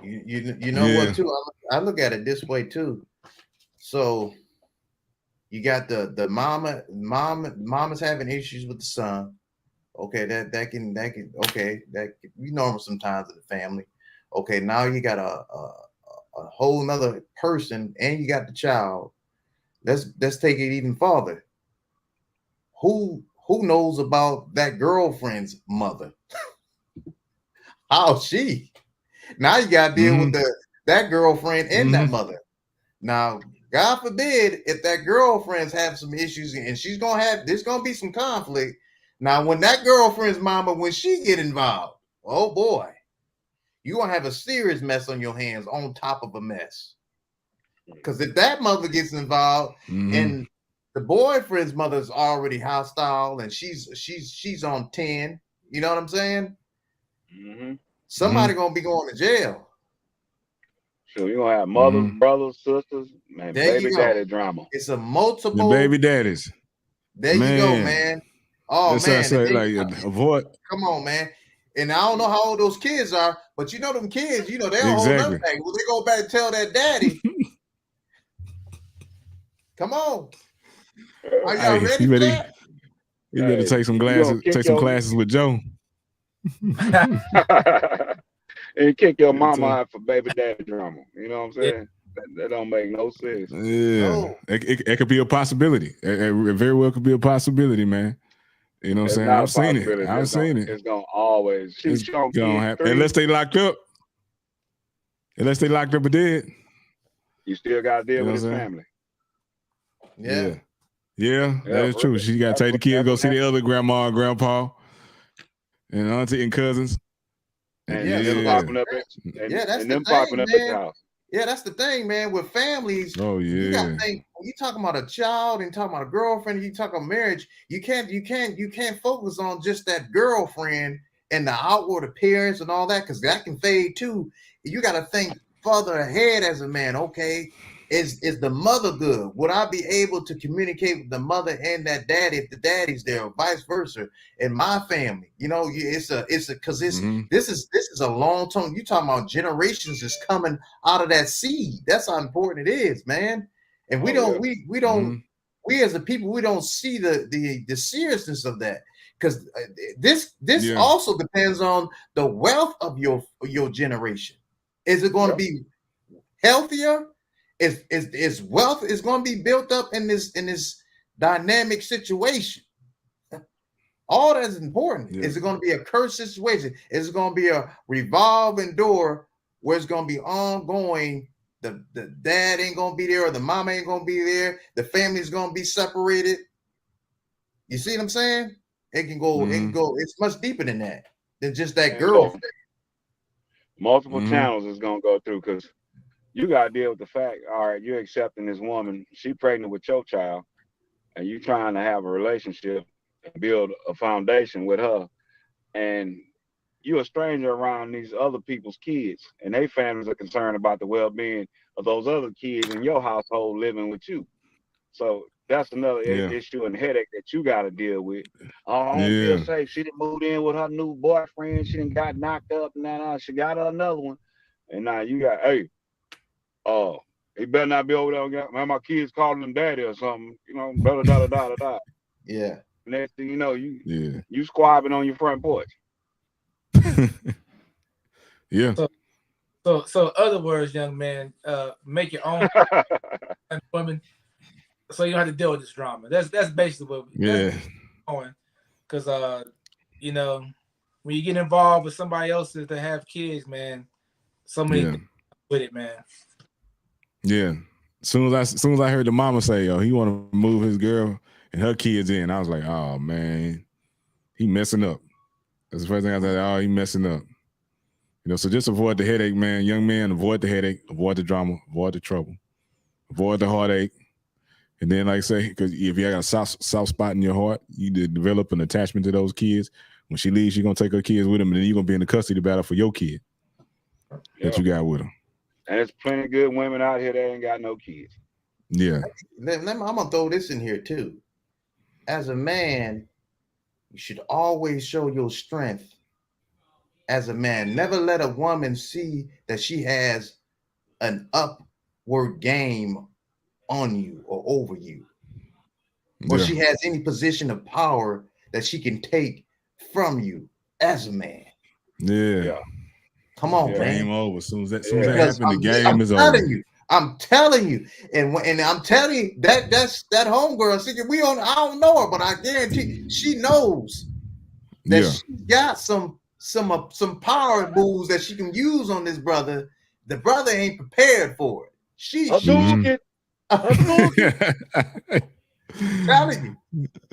You know what too? I look at it this way too. So you got the mama's having issues with the son. Okay, that can be normal sometimes in the family. Okay, now you got a whole nother person, and you got the child. Let's take it even farther. Who knows about that girlfriend's mother? How's she? Now you got to deal with that girlfriend and that mother. Now, God forbid if that girlfriend's have some issues and there's gonna be some conflict. Now, when that girlfriend's mama, when she get involved, oh boy, you're gonna have a serious mess on your hands on top of a mess. Because if that mother gets involved and the boyfriend's mother's already hostile and she's on 10, you know what I'm saying? Somebody gonna be going to jail. So you're gonna have mothers, brothers, sisters, man, there baby daddy drama. It's a multiple baby daddies. There you go, man. Oh man, avoid. Come on, man. And I don't know how old those kids are, but you know them kids, you know they'll hold up back. Will they go back and tell that daddy? Come on. Are y'all ready for that? You better take some classes with Joe. And kick your mama out for baby daddy drama. You know what I'm saying? That don't make no sense. Yeah, no. It could be a possibility. It very well could be a possibility, man. You know what I'm saying? I've seen it. I've seen it. It's gonna always. It's gonna happen unless they locked up. Unless they locked up or dead. You still got to deal with his family. Yeah, that's true. She got to take the kids go see the other grandma and grandpa and auntie and cousins. And them popping up at the house. Yeah, that's the thing, man. With families, you got to think when you talking about a child and talking about a girlfriend, you talk about marriage. You can't focus on just that girlfriend and the outward appearance and all that, because that can fade too. You got to think further ahead as a man. Okay, is the mother good? Would I be able to communicate with the mother and that daddy if the daddy's there, or vice versa? In my family, you know, this is a long term. You talking about generations just coming out of that seed. That's how important it is, man. And we as a people, we don't see the seriousness of that, because this also depends on the wealth of your generation. Is it going to be healthier? Is wealth is going to be built up in this dynamic situation? All that is important. Is it going to be a cursed situation? Is it going to be a revolving door where it's going to be ongoing? The dad ain't going to be there, or the mama ain't going to be there. The family's going to be separated. You see what I'm saying? It can go. It can go. It's much deeper than that, than just that girlfriend. Multiple channels is going to go through, because you got to deal with the fact, all right, you're accepting this woman, she pregnant with your child, and you trying to have a relationship and build a foundation with her, and you're a stranger around these other people's kids, and their families are concerned about the well-being of those other kids in your household living with you. So that's another issue and headache that you got to deal with. I don't feel safe. She done moved in with her new boyfriend. She done got knocked up, and she got her another one. And now you got, he better not be over there. Man, my kids calling him daddy or something. You know, da. Yeah. Next thing you know, you squabbing on your front porch. Yeah. So other words, young man, make your own women, so you don't have to deal with this drama. That's basically what we're going. Because you know, when you get involved with somebody else's that have kids, man, so many things with it, man. Yeah. As soon as I heard the mama say, he want to move his girl and her kids in, I was like, oh man, he messing up. That's the first thing I said. He messing up. You know, so just avoid the headache, man. Young man, avoid the headache, avoid the drama, avoid the trouble, avoid the heartache. And then, like I say, because if you got a soft spot in your heart, you develop an attachment to those kids. When she leaves, you're gonna take her kids with them, and then you're gonna be in the custody battle for your kid that you got with them. And there's plenty of good women out here that ain't got no kids. Yeah. I'm gonna throw this in here too. As a man, you should always show your strength. As a man, never let a woman see that she has an upward game on you or over you, or she has any position of power that she can take from you as a man. Yeah. Come on, Game man. over. As soon as that Because happened, the game is over. I'm telling you, and I'm telling you that homegirl. See, I don't know her, but I guarantee she knows that she got some power moves that she can use on this brother. The brother ain't prepared for it. She's telling you.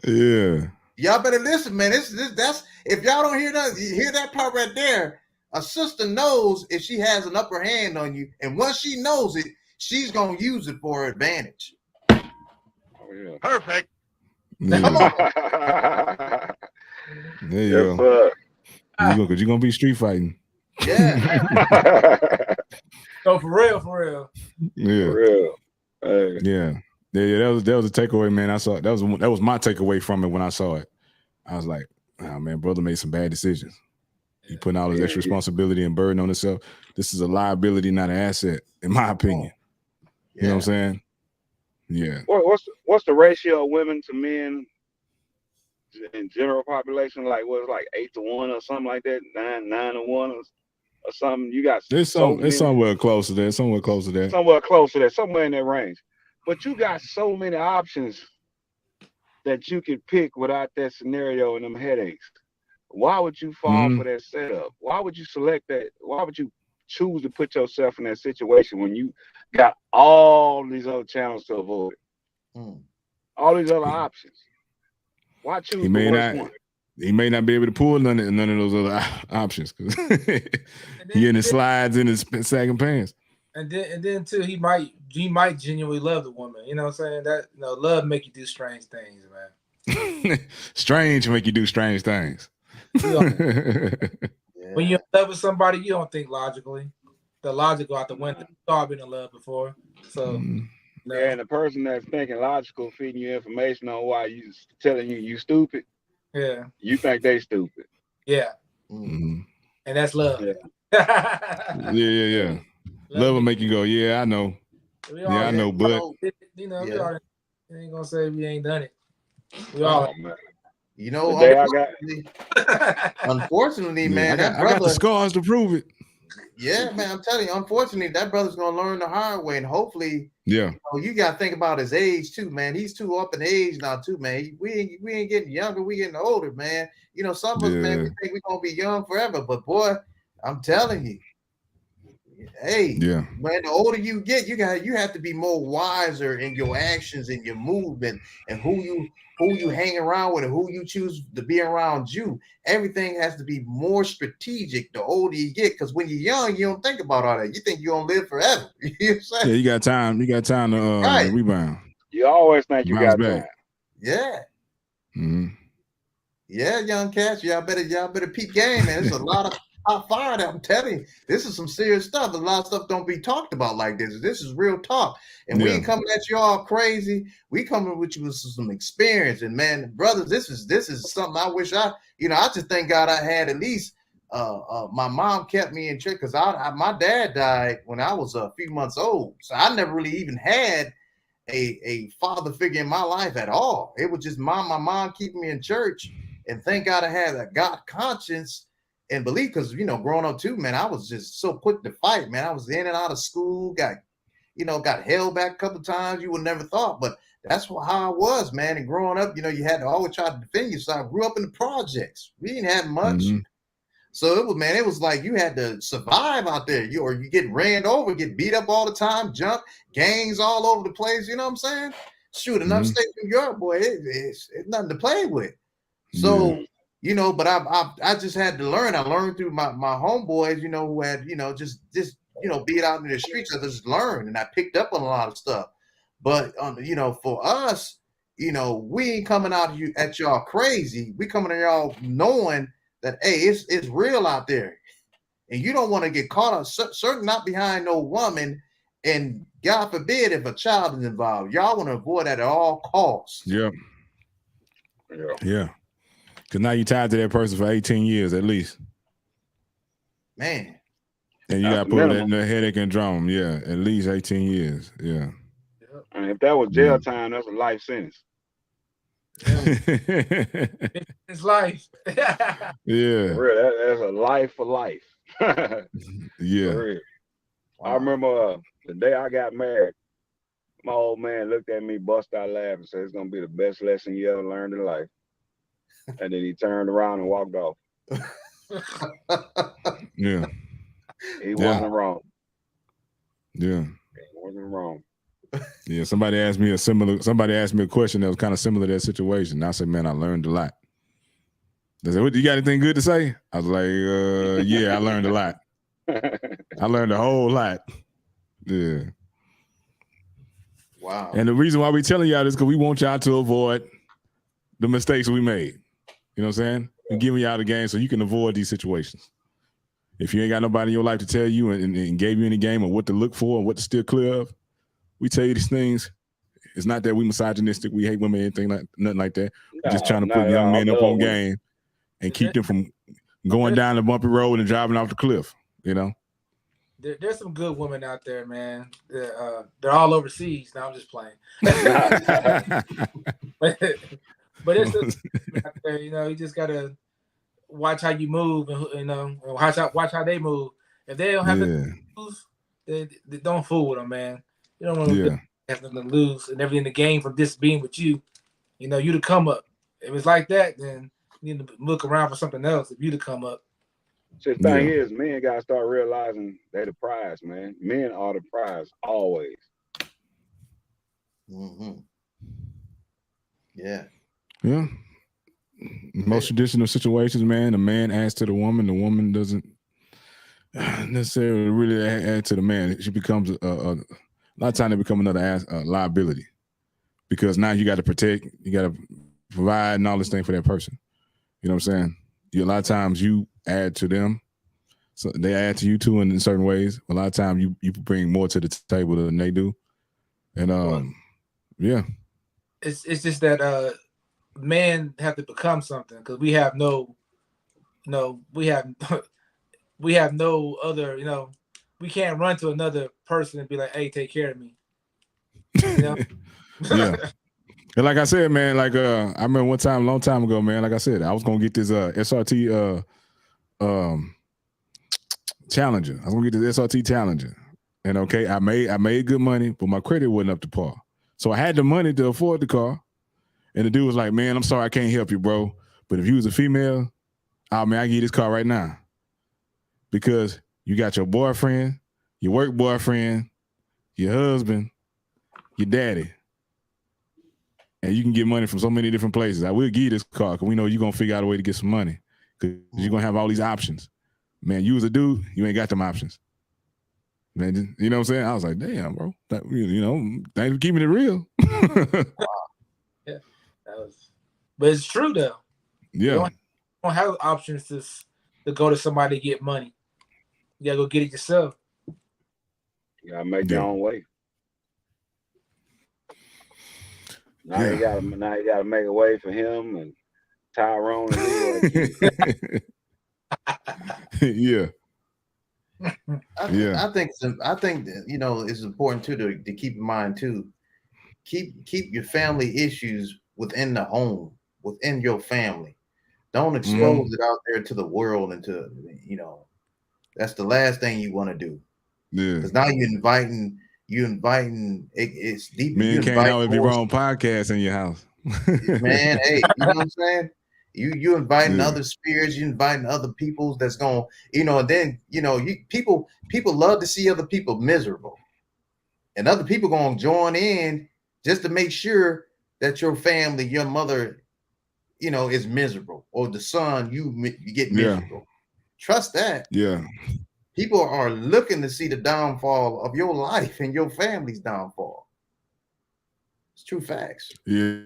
Yeah. Y'all better listen, man. That's if y'all don't hear that part right there. A sister knows if she has an upper hand on you, and once she knows it, she's gonna use it for her advantage. Oh, yeah. Perfect. Yeah. Come on. There you go. Because you're gonna be street fighting. Yeah. So for real. Yeah. For real. Hey. Yeah. That was a takeaway, man. I saw that was my takeaway from it when I saw it. I was like, oh man, brother made some bad decisions. He putting all his extra responsibility and burden on himself. This is a liability, not an asset, in my opinion. You know what I'm saying? Yeah. What's the ratio of women to men in general population? Like what's like 8-1 or something like that? 9-1 or something. You got it's somewhere close to that. Somewhere close to that. Somewhere in that range. But you got so many options that you could pick without that scenario and them headaches. Why would you fall for that setup? Why would you select that? Why would you choose to put yourself in that situation when you got all these other channels to avoid? All these other options. Why choose the worst one? He may not be able to pull none of those other options because he in his slides in his sagging pants. And then too, he might genuinely love the woman. You know what I'm saying? That love make you do strange things, man. Strange make you do strange things. When you're in love with somebody, you don't think logically. The logical out the window. You've all been in love before. So yeah, and the person that's thinking logical, feeding you information on why you telling you stupid. Yeah. You think they stupid. Yeah. And that's love. Yeah. Love will make you go, yeah, I know. I know, but we ain't gonna say we ain't done it. We all unfortunately, man, I got the scars to prove it. Yeah, man, I'm telling you, unfortunately, that brother's gonna learn the hard way, and hopefully, you gotta think about his age too, man. He's too up in age now, too, man. We ain't getting younger, we getting older, man. Some of us, man, we think we're gonna be young forever, but boy, I'm telling you, hey, man, the older you get, you have to be more wiser in your actions and your movement and who you hang around with and who you choose to be around you. Everything has to be more strategic the older you get, because when you're young, you don't think about all that. You think you're gonna live forever. You know what I'm saying? Yeah, you got time to rebound. You always think you got time. Yeah. Yeah, young cats, y'all better peep game, man. There's a lot of hot fire that I'm telling you. This is some serious stuff. A lot of stuff don't be talked about like this. This is real talk. And we ain't coming at you all crazy. We coming with you with some experience. And man, brothers, this is something I wish I just thank God I had at least my mom kept me in check, because my dad died when I was a few months old. So I never really even had a father figure in my life at all. It was just my mom keeping me in church. And thank God I had a God conscience and believe, because growing up too, man, I was just so quick to fight, man. I was in and out of school, got held back a couple of times. You would never thought, but that's how I was, man. And growing up, you had to always try to defend yourself. I grew up in the projects. We didn't have much. So it was like you had to survive out there. You get ran over, get beat up all the time, jump, gangs all over the place. You know what I'm saying? Shoot, another state New York, boy, it's nothing to play with. So but I just had to learn. I learned through my homeboys, who had, just be out in the streets. I just learned, and I picked up on a lot of stuff. But for us, we ain't coming out at y'all crazy. We coming at y'all knowing that, hey, it's real out there, and you don't want to get caught up. Certainly not behind no woman, and God forbid if a child is involved. Y'all want to avoid that at all costs. Yeah. Because now you're tied to that person for 18 years at least. Man. And you got to put that headache and drum. Yeah, at least 18 years. Yeah. And if that was jail time, that's a life sentence. It's life. Yeah. For real, that's a life for life. Yeah. For real. I remember the day I got married, my old man looked at me, bust out laughing, and said, "It's gonna be the best lesson you ever learned in life." And then he turned around and walked off. Yeah. He wasn't wrong. Yeah. He wasn't wrong. Yeah. Somebody asked me a question that was kind of similar to that situation. And I said, man, I learned a lot. They said, "What, you got anything good to say?" I was like, yeah, I learned a lot. I learned a whole lot. Yeah. Wow. And the reason why we telling y'all this because we want y'all to avoid the mistakes we made. You know what I'm saying? We're giving y'all the game so you can avoid these situations. If you ain't got nobody in your life to tell you and gave you any game of what to look for and what to steer clear of, we tell you these things. It's not that we misogynistic, we hate women, nothing like that. We're just trying to put young men up on game and keep them from going down the bumpy road and driving off the cliff, you know? There's some good women out there, man. They're all overseas. Now I'm just playing. But it's just out there, you know, you just gotta watch how you move and you know, watch how they move. If they don't have to lose, they don't fool with them, man. You don't want to have them to lose and everything in the game from just being with you. You know, you to come up. If it's like that, then you need to look around for something else. If you to come up. The thing is, men gotta start realizing they're the prize, man. Men are the prize always. Mm-hmm. Yeah. Yeah. Most traditional situations, man, the man adds to the woman doesn't necessarily really add to the man. She becomes a lot of times they become another liability because now you got to protect, you got to provide and all this thing for that person. You know what I'm saying? A lot of times you add to them, so they add to you too in certain ways. A lot of times you bring more to the table than they do, and yeah, it's just that men have to become something because we have no other, you know, we can't run to another person and be like, hey, take care of me. You know? Yeah. And like I said, man, like I remember one time, a long time ago, man, like I said, I was gonna get this SRT Challenger. I was gonna get this SRT Challenger. And okay, I made good money, but my credit wasn't up to par. So I had the money to afford the car. And the dude was like, man, I'm sorry, I can't help you, bro. But if you was a female, oh man, I give you this car right now. Because you got your boyfriend, your work boyfriend, your husband, your daddy. And you can get money from so many different places. I will give you this car because we know you're going to figure out a way to get some money because you're going to have all these options. Man, you as a dude, you ain't got them options. Man, you know what I'm saying? I was like, damn, bro. You know, thanks for keeping it real. Yeah, but it's true, though. Yeah. You don't have options to go to somebody to get money. You got to go get it yourself. You got to make your own way. Now you gotta make a way for him and Tyrone and yeah. I think that, you know, it's important too to keep in mind too. Keep your family issues within the home, within your family. Don't expose it out there to the world and to, you know, that's the last thing you want to do. Yeah. Because now you're inviting it's deep. Me and Can't Always Be Wrong podcast in your house. Man, hey, you know what I'm saying? You inviting other spirits, you inviting other peoples that's going, you know, and then, you know, people love to see other people miserable. And other people going to join in just to make sure that your family, your mother, you know, is miserable, or the son, you get miserable. Yeah. Trust that. Yeah. People are looking to see the downfall of your life and your family's downfall. It's true facts. Yeah.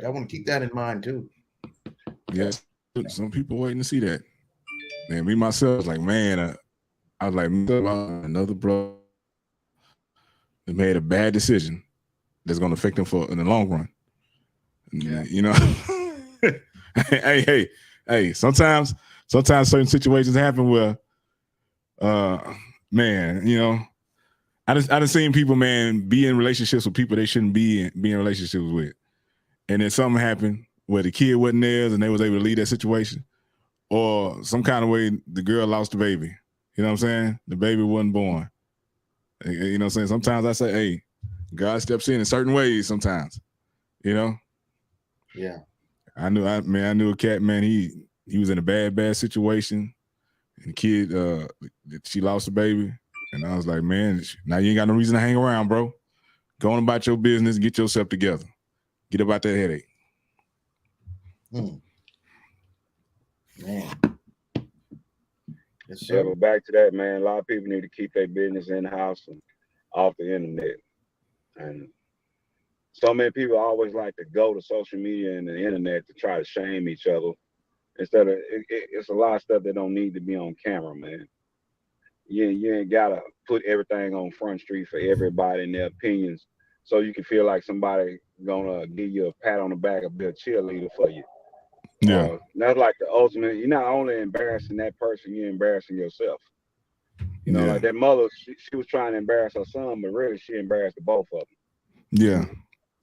I want to keep that in mind too. Yes. Some people waiting to see that. Man, me myself, like, man, I was like, another bro that made a bad decision that's going to affect them in the long run. Yeah. You know, hey, sometimes certain situations happen where, man, you know, I done seen people, man, be in relationships with people they shouldn't be in relationships with. And then something happened where the kid wasn't theirs and they was able to leave that situation. or some kind of way the girl lost the baby. You know what I'm saying? The baby wasn't born. You know what I'm saying? Sometimes I say, hey, God steps in certain ways sometimes. You know? Yeah. I knew a cat, man, he was in a bad situation. And the kid, she lost the baby. And I was like, man, now you ain't got no reason to hang around, bro. Go on about your business, get yourself together. Get about that headache. Man. Yes, Yeah, sir. but back to that, man, a lot of people need to keep their business in the house and off the internet. And so many people always like to go to social media and the internet to try to shame each other. Instead of, it's a lot of stuff that don't need to be on camera, man. You ain't gotta put everything on Front Street for everybody and their opinions, so you can feel like somebody gonna give you a pat on the back or be a cheerleader for you. Yeah. That's like the ultimate. You're not only embarrassing that person, you're embarrassing yourself. You know, like that mother, she was trying to embarrass her son, but really she embarrassed the both of them. Yeah.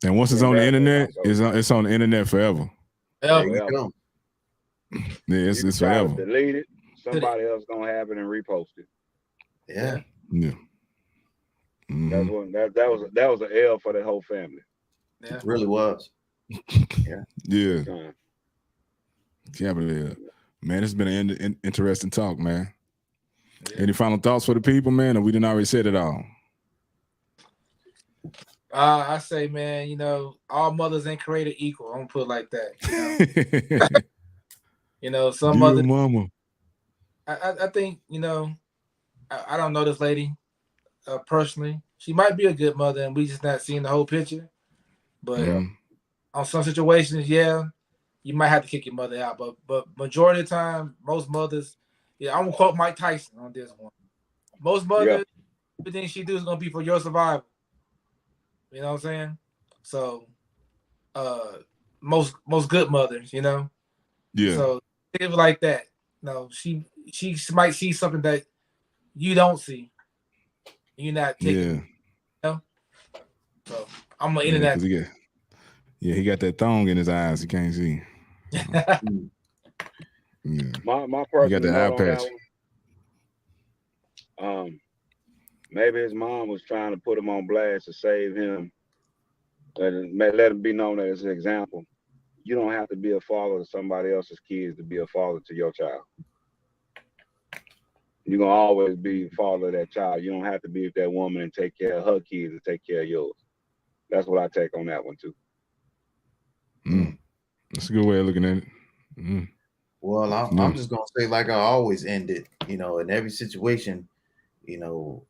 And once it's on the internet, it's on the internet forever. There you go. Yeah, it's forever. Delete it. Somebody else gonna have it and repost it. Yeah. Yeah. That's what that was an L for the whole family. Yeah. It really was. Yeah. Yeah. Yeah, but man, it's been an interesting talk, man. Yeah. Any final thoughts for the people, man? Or we didn't already said it all? I say, man, you know, all mothers ain't created equal. I'm gonna put it like that. You know, you know, some mothers. Mama. I think, you know, I don't know this lady personally. She might be a good mother, and we just not seeing the whole picture. But on some situations, yeah, you might have to kick your mother out. But majority of the time, most mothers, I'm gonna quote Mike Tyson on this one. Most mothers, everything she do is gonna be for your survival. You know what I'm saying? So, most good mothers, you know. Yeah. So think of it like that. No, she might see something that you don't see. You're not taking. Yeah. You know? So I'm gonna internet. He got that thong in his eyes. He can't see. Yeah. My person. He got the eye patch. Maybe his mom was trying to put him on blast to save him. Let him be known as an example. You don't have to be a father to somebody else's kids to be a father to your child. You're going to always be father of that child. You don't have to be with that woman and take care of her kids and take care of yours. That's what I take on that one, too. That's a good way of looking at it. Well, I'm just going to say, like I always end it, you know, in every situation, you know,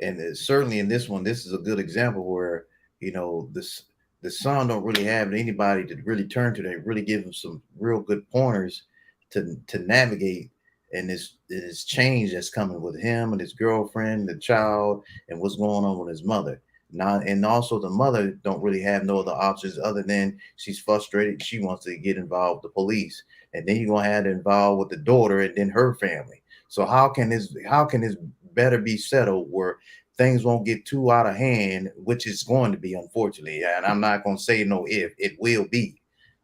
and certainly in this one, this is a good example where, you know, the son don't really have anybody to really turn to. They really give him some real good pointers to navigate in this change that's coming with him and his girlfriend, the child, and what's going on with his mother. Now, and also the mother don't really have no other options other than she's frustrated. She wants to get involved with the police, and then you're gonna have to involve with the daughter and then her family. So how can this better be settled where things won't get too out of hand, which is going to be, unfortunately. And I'm not going to say no if, it will be.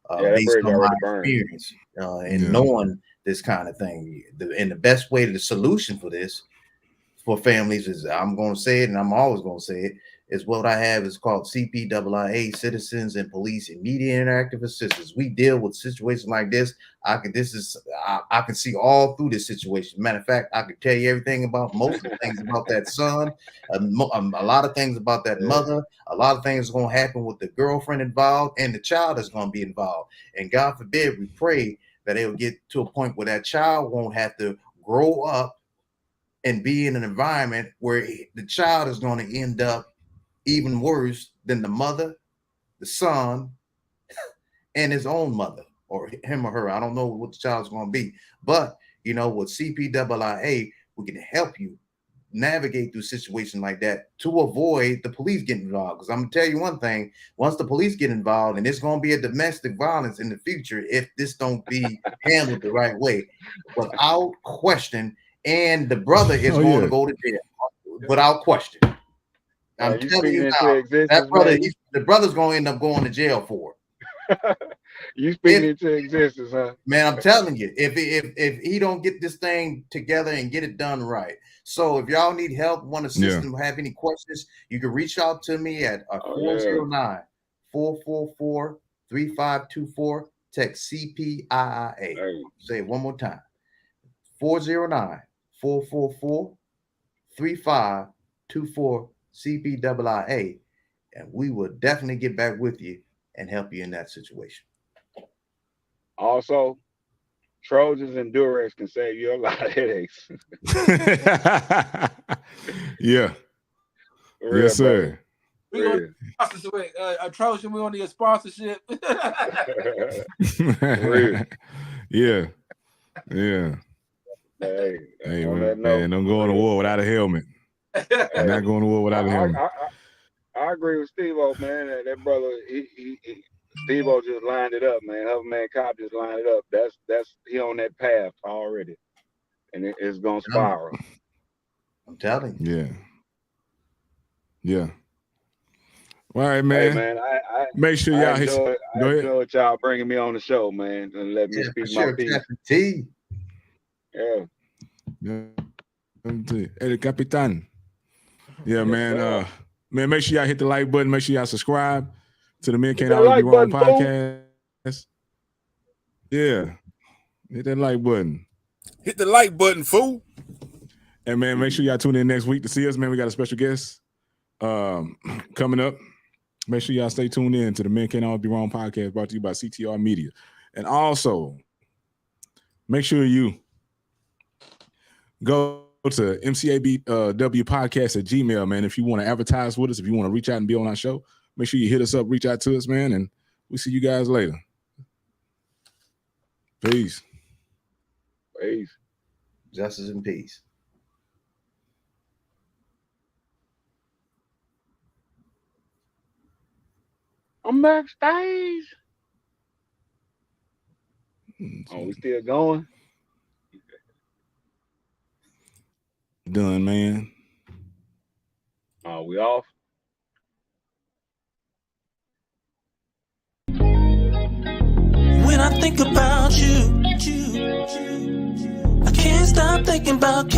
Based on my experience and knowing this kind of thing. And the best way to the solution for this, for families, is I'm going to say it, and I'm always going to say it, is what I have is called CPAA, Citizens and Police Immediate Interactive Assistance. We deal with situations like this. I can see all through this situation. Matter of fact, I could tell you everything about most of the things about that son, a lot of things about that mother, a lot of things are going to happen with the girlfriend involved, and the child is going to be involved. And God forbid, we pray that it will get to a point where that child won't have to grow up and be in an environment where the child is going to end up even worse than the mother, the son, and his own mother, or him or her. I don't know what the child's going to be. But, you know, with CPAA, we can help you navigate through situations like that to avoid the police getting involved. Because I'm going to tell you one thing, once the police get involved, and it's going to be a domestic violence in the future if this don't be handled the right way, without question, and the brother is going to go to jail, without question. I'm telling you now, that brother, the brother's going to end up going to jail for it. You speaking into existence, huh? Man, I'm telling you, if he don't get this thing together and get it done right. So if y'all need help, want assistance, have any questions, you can reach out to me at 409-444-3524. Text CPIIA. Hey. Say it one more time. 409-444-3524 CPIIA. And we will definitely get back with you and help you in that situation. Also, Trojans and Durex can save you a lot of headaches. Yeah. Real, Yes, sir. We gonna a Trojan. We gonna need a sponsorship. Yeah. Yeah. Hey, man, don't go to war without a helmet. I'm not going to war without a helmet. I agree with Steve-O, man. That brother, Steve-O just lined it up, man. Huffman Cop just lined it up. That's he on that path already, and it's gonna spiral. I'm telling you. Yeah. All right, man. Hey, man, I make sure y'all I enjoyed y'all bringing me on the show, man, and let me speak my piece. Yeah. El Capitan. Yeah, man. Man, make sure y'all hit the like button. Make sure y'all subscribe to the Men Can't Always Be Wrong podcast. Yeah. Hit that like button. Hit the like button, fool. And man, make sure y'all tune in next week to see us. Man, we got a special guest coming up. Make sure y'all stay tuned in to the Men Can't Always Be Wrong podcast brought to you by CTR Media. And also, make sure you go to MCABW Podcast at Gmail, man. If you want to advertise with us, if you want to reach out and be on our show, make sure you hit us up, reach out to us, man, and we'll see you guys later. Peace. Peace. Justice and peace. I'm backstage. Oh, we still going? Done, man. We off? When I think about you, I can't stop thinking about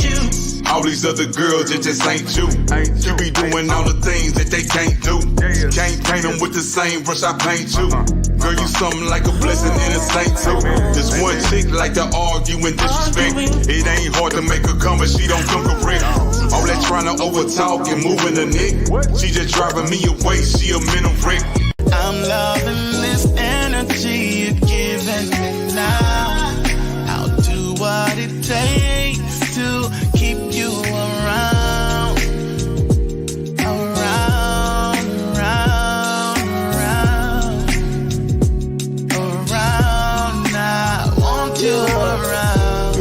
you. All these other girls, it just ain't you. You be doing all the things that they can't do. Can't paint them with the same brush I paint you. Girl, you something like a blessing and a saint too. This one chick like to argue and disrespect. It ain't hard to make her come, but she don't come correct. All that trying to overtalk and moving the neck. She just driving me away, she a mental wreck. I'm loving this energy you're giving me now. I'll do what it takes to keep you around. I want you around.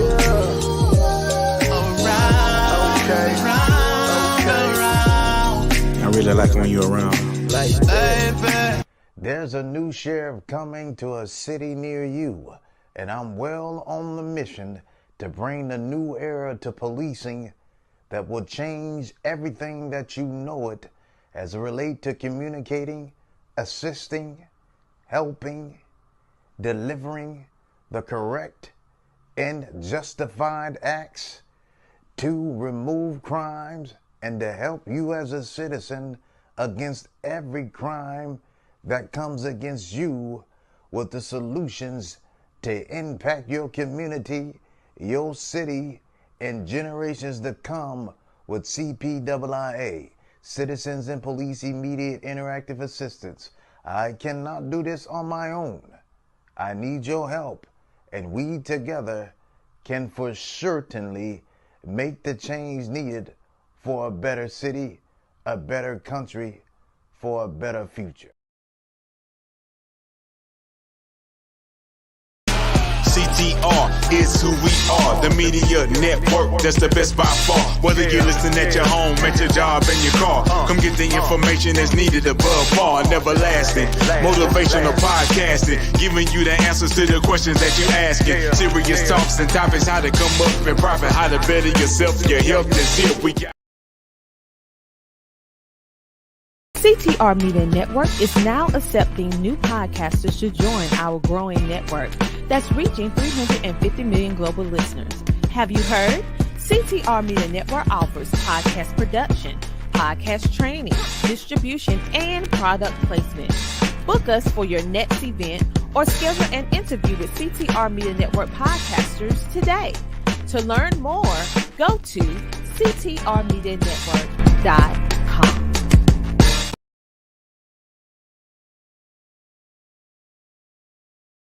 I really like when you're around. Baby. There's a new sheriff coming to a city near you, and I'm well on the mission to bring the new era to policing that will change everything that you know it as it relates to communicating, assisting, helping, delivering the correct and justified acts to remove crimes and to help you as a citizen against every crime that comes against you with the solutions to impact your community, your city, and generations to come with CPIIA, Citizens and Police Immediate Interactive Assistance. I cannot do this on my own. I need your help, and we together can for certainly make the change needed for a better city, a better country, for a better future. CTR is who we are, the media network, that's the best by far. Whether you listen at your home, at your job, in your car, come get the information that's needed above all and everlasting. Motivational podcasting, giving you the answers to the questions that you asking. Serious talks and topics, how to come up and profit, how to better yourself, your health is here. We got CTR Media Network is now accepting new podcasters to join our growing network that's reaching 350 million global listeners. Have you heard? CTR Media Network offers podcast production, podcast training, distribution, and product placement. Book us for your next event or schedule an interview with CTR Media Network podcasters today. To learn more, go to ctrmedianetwork.com.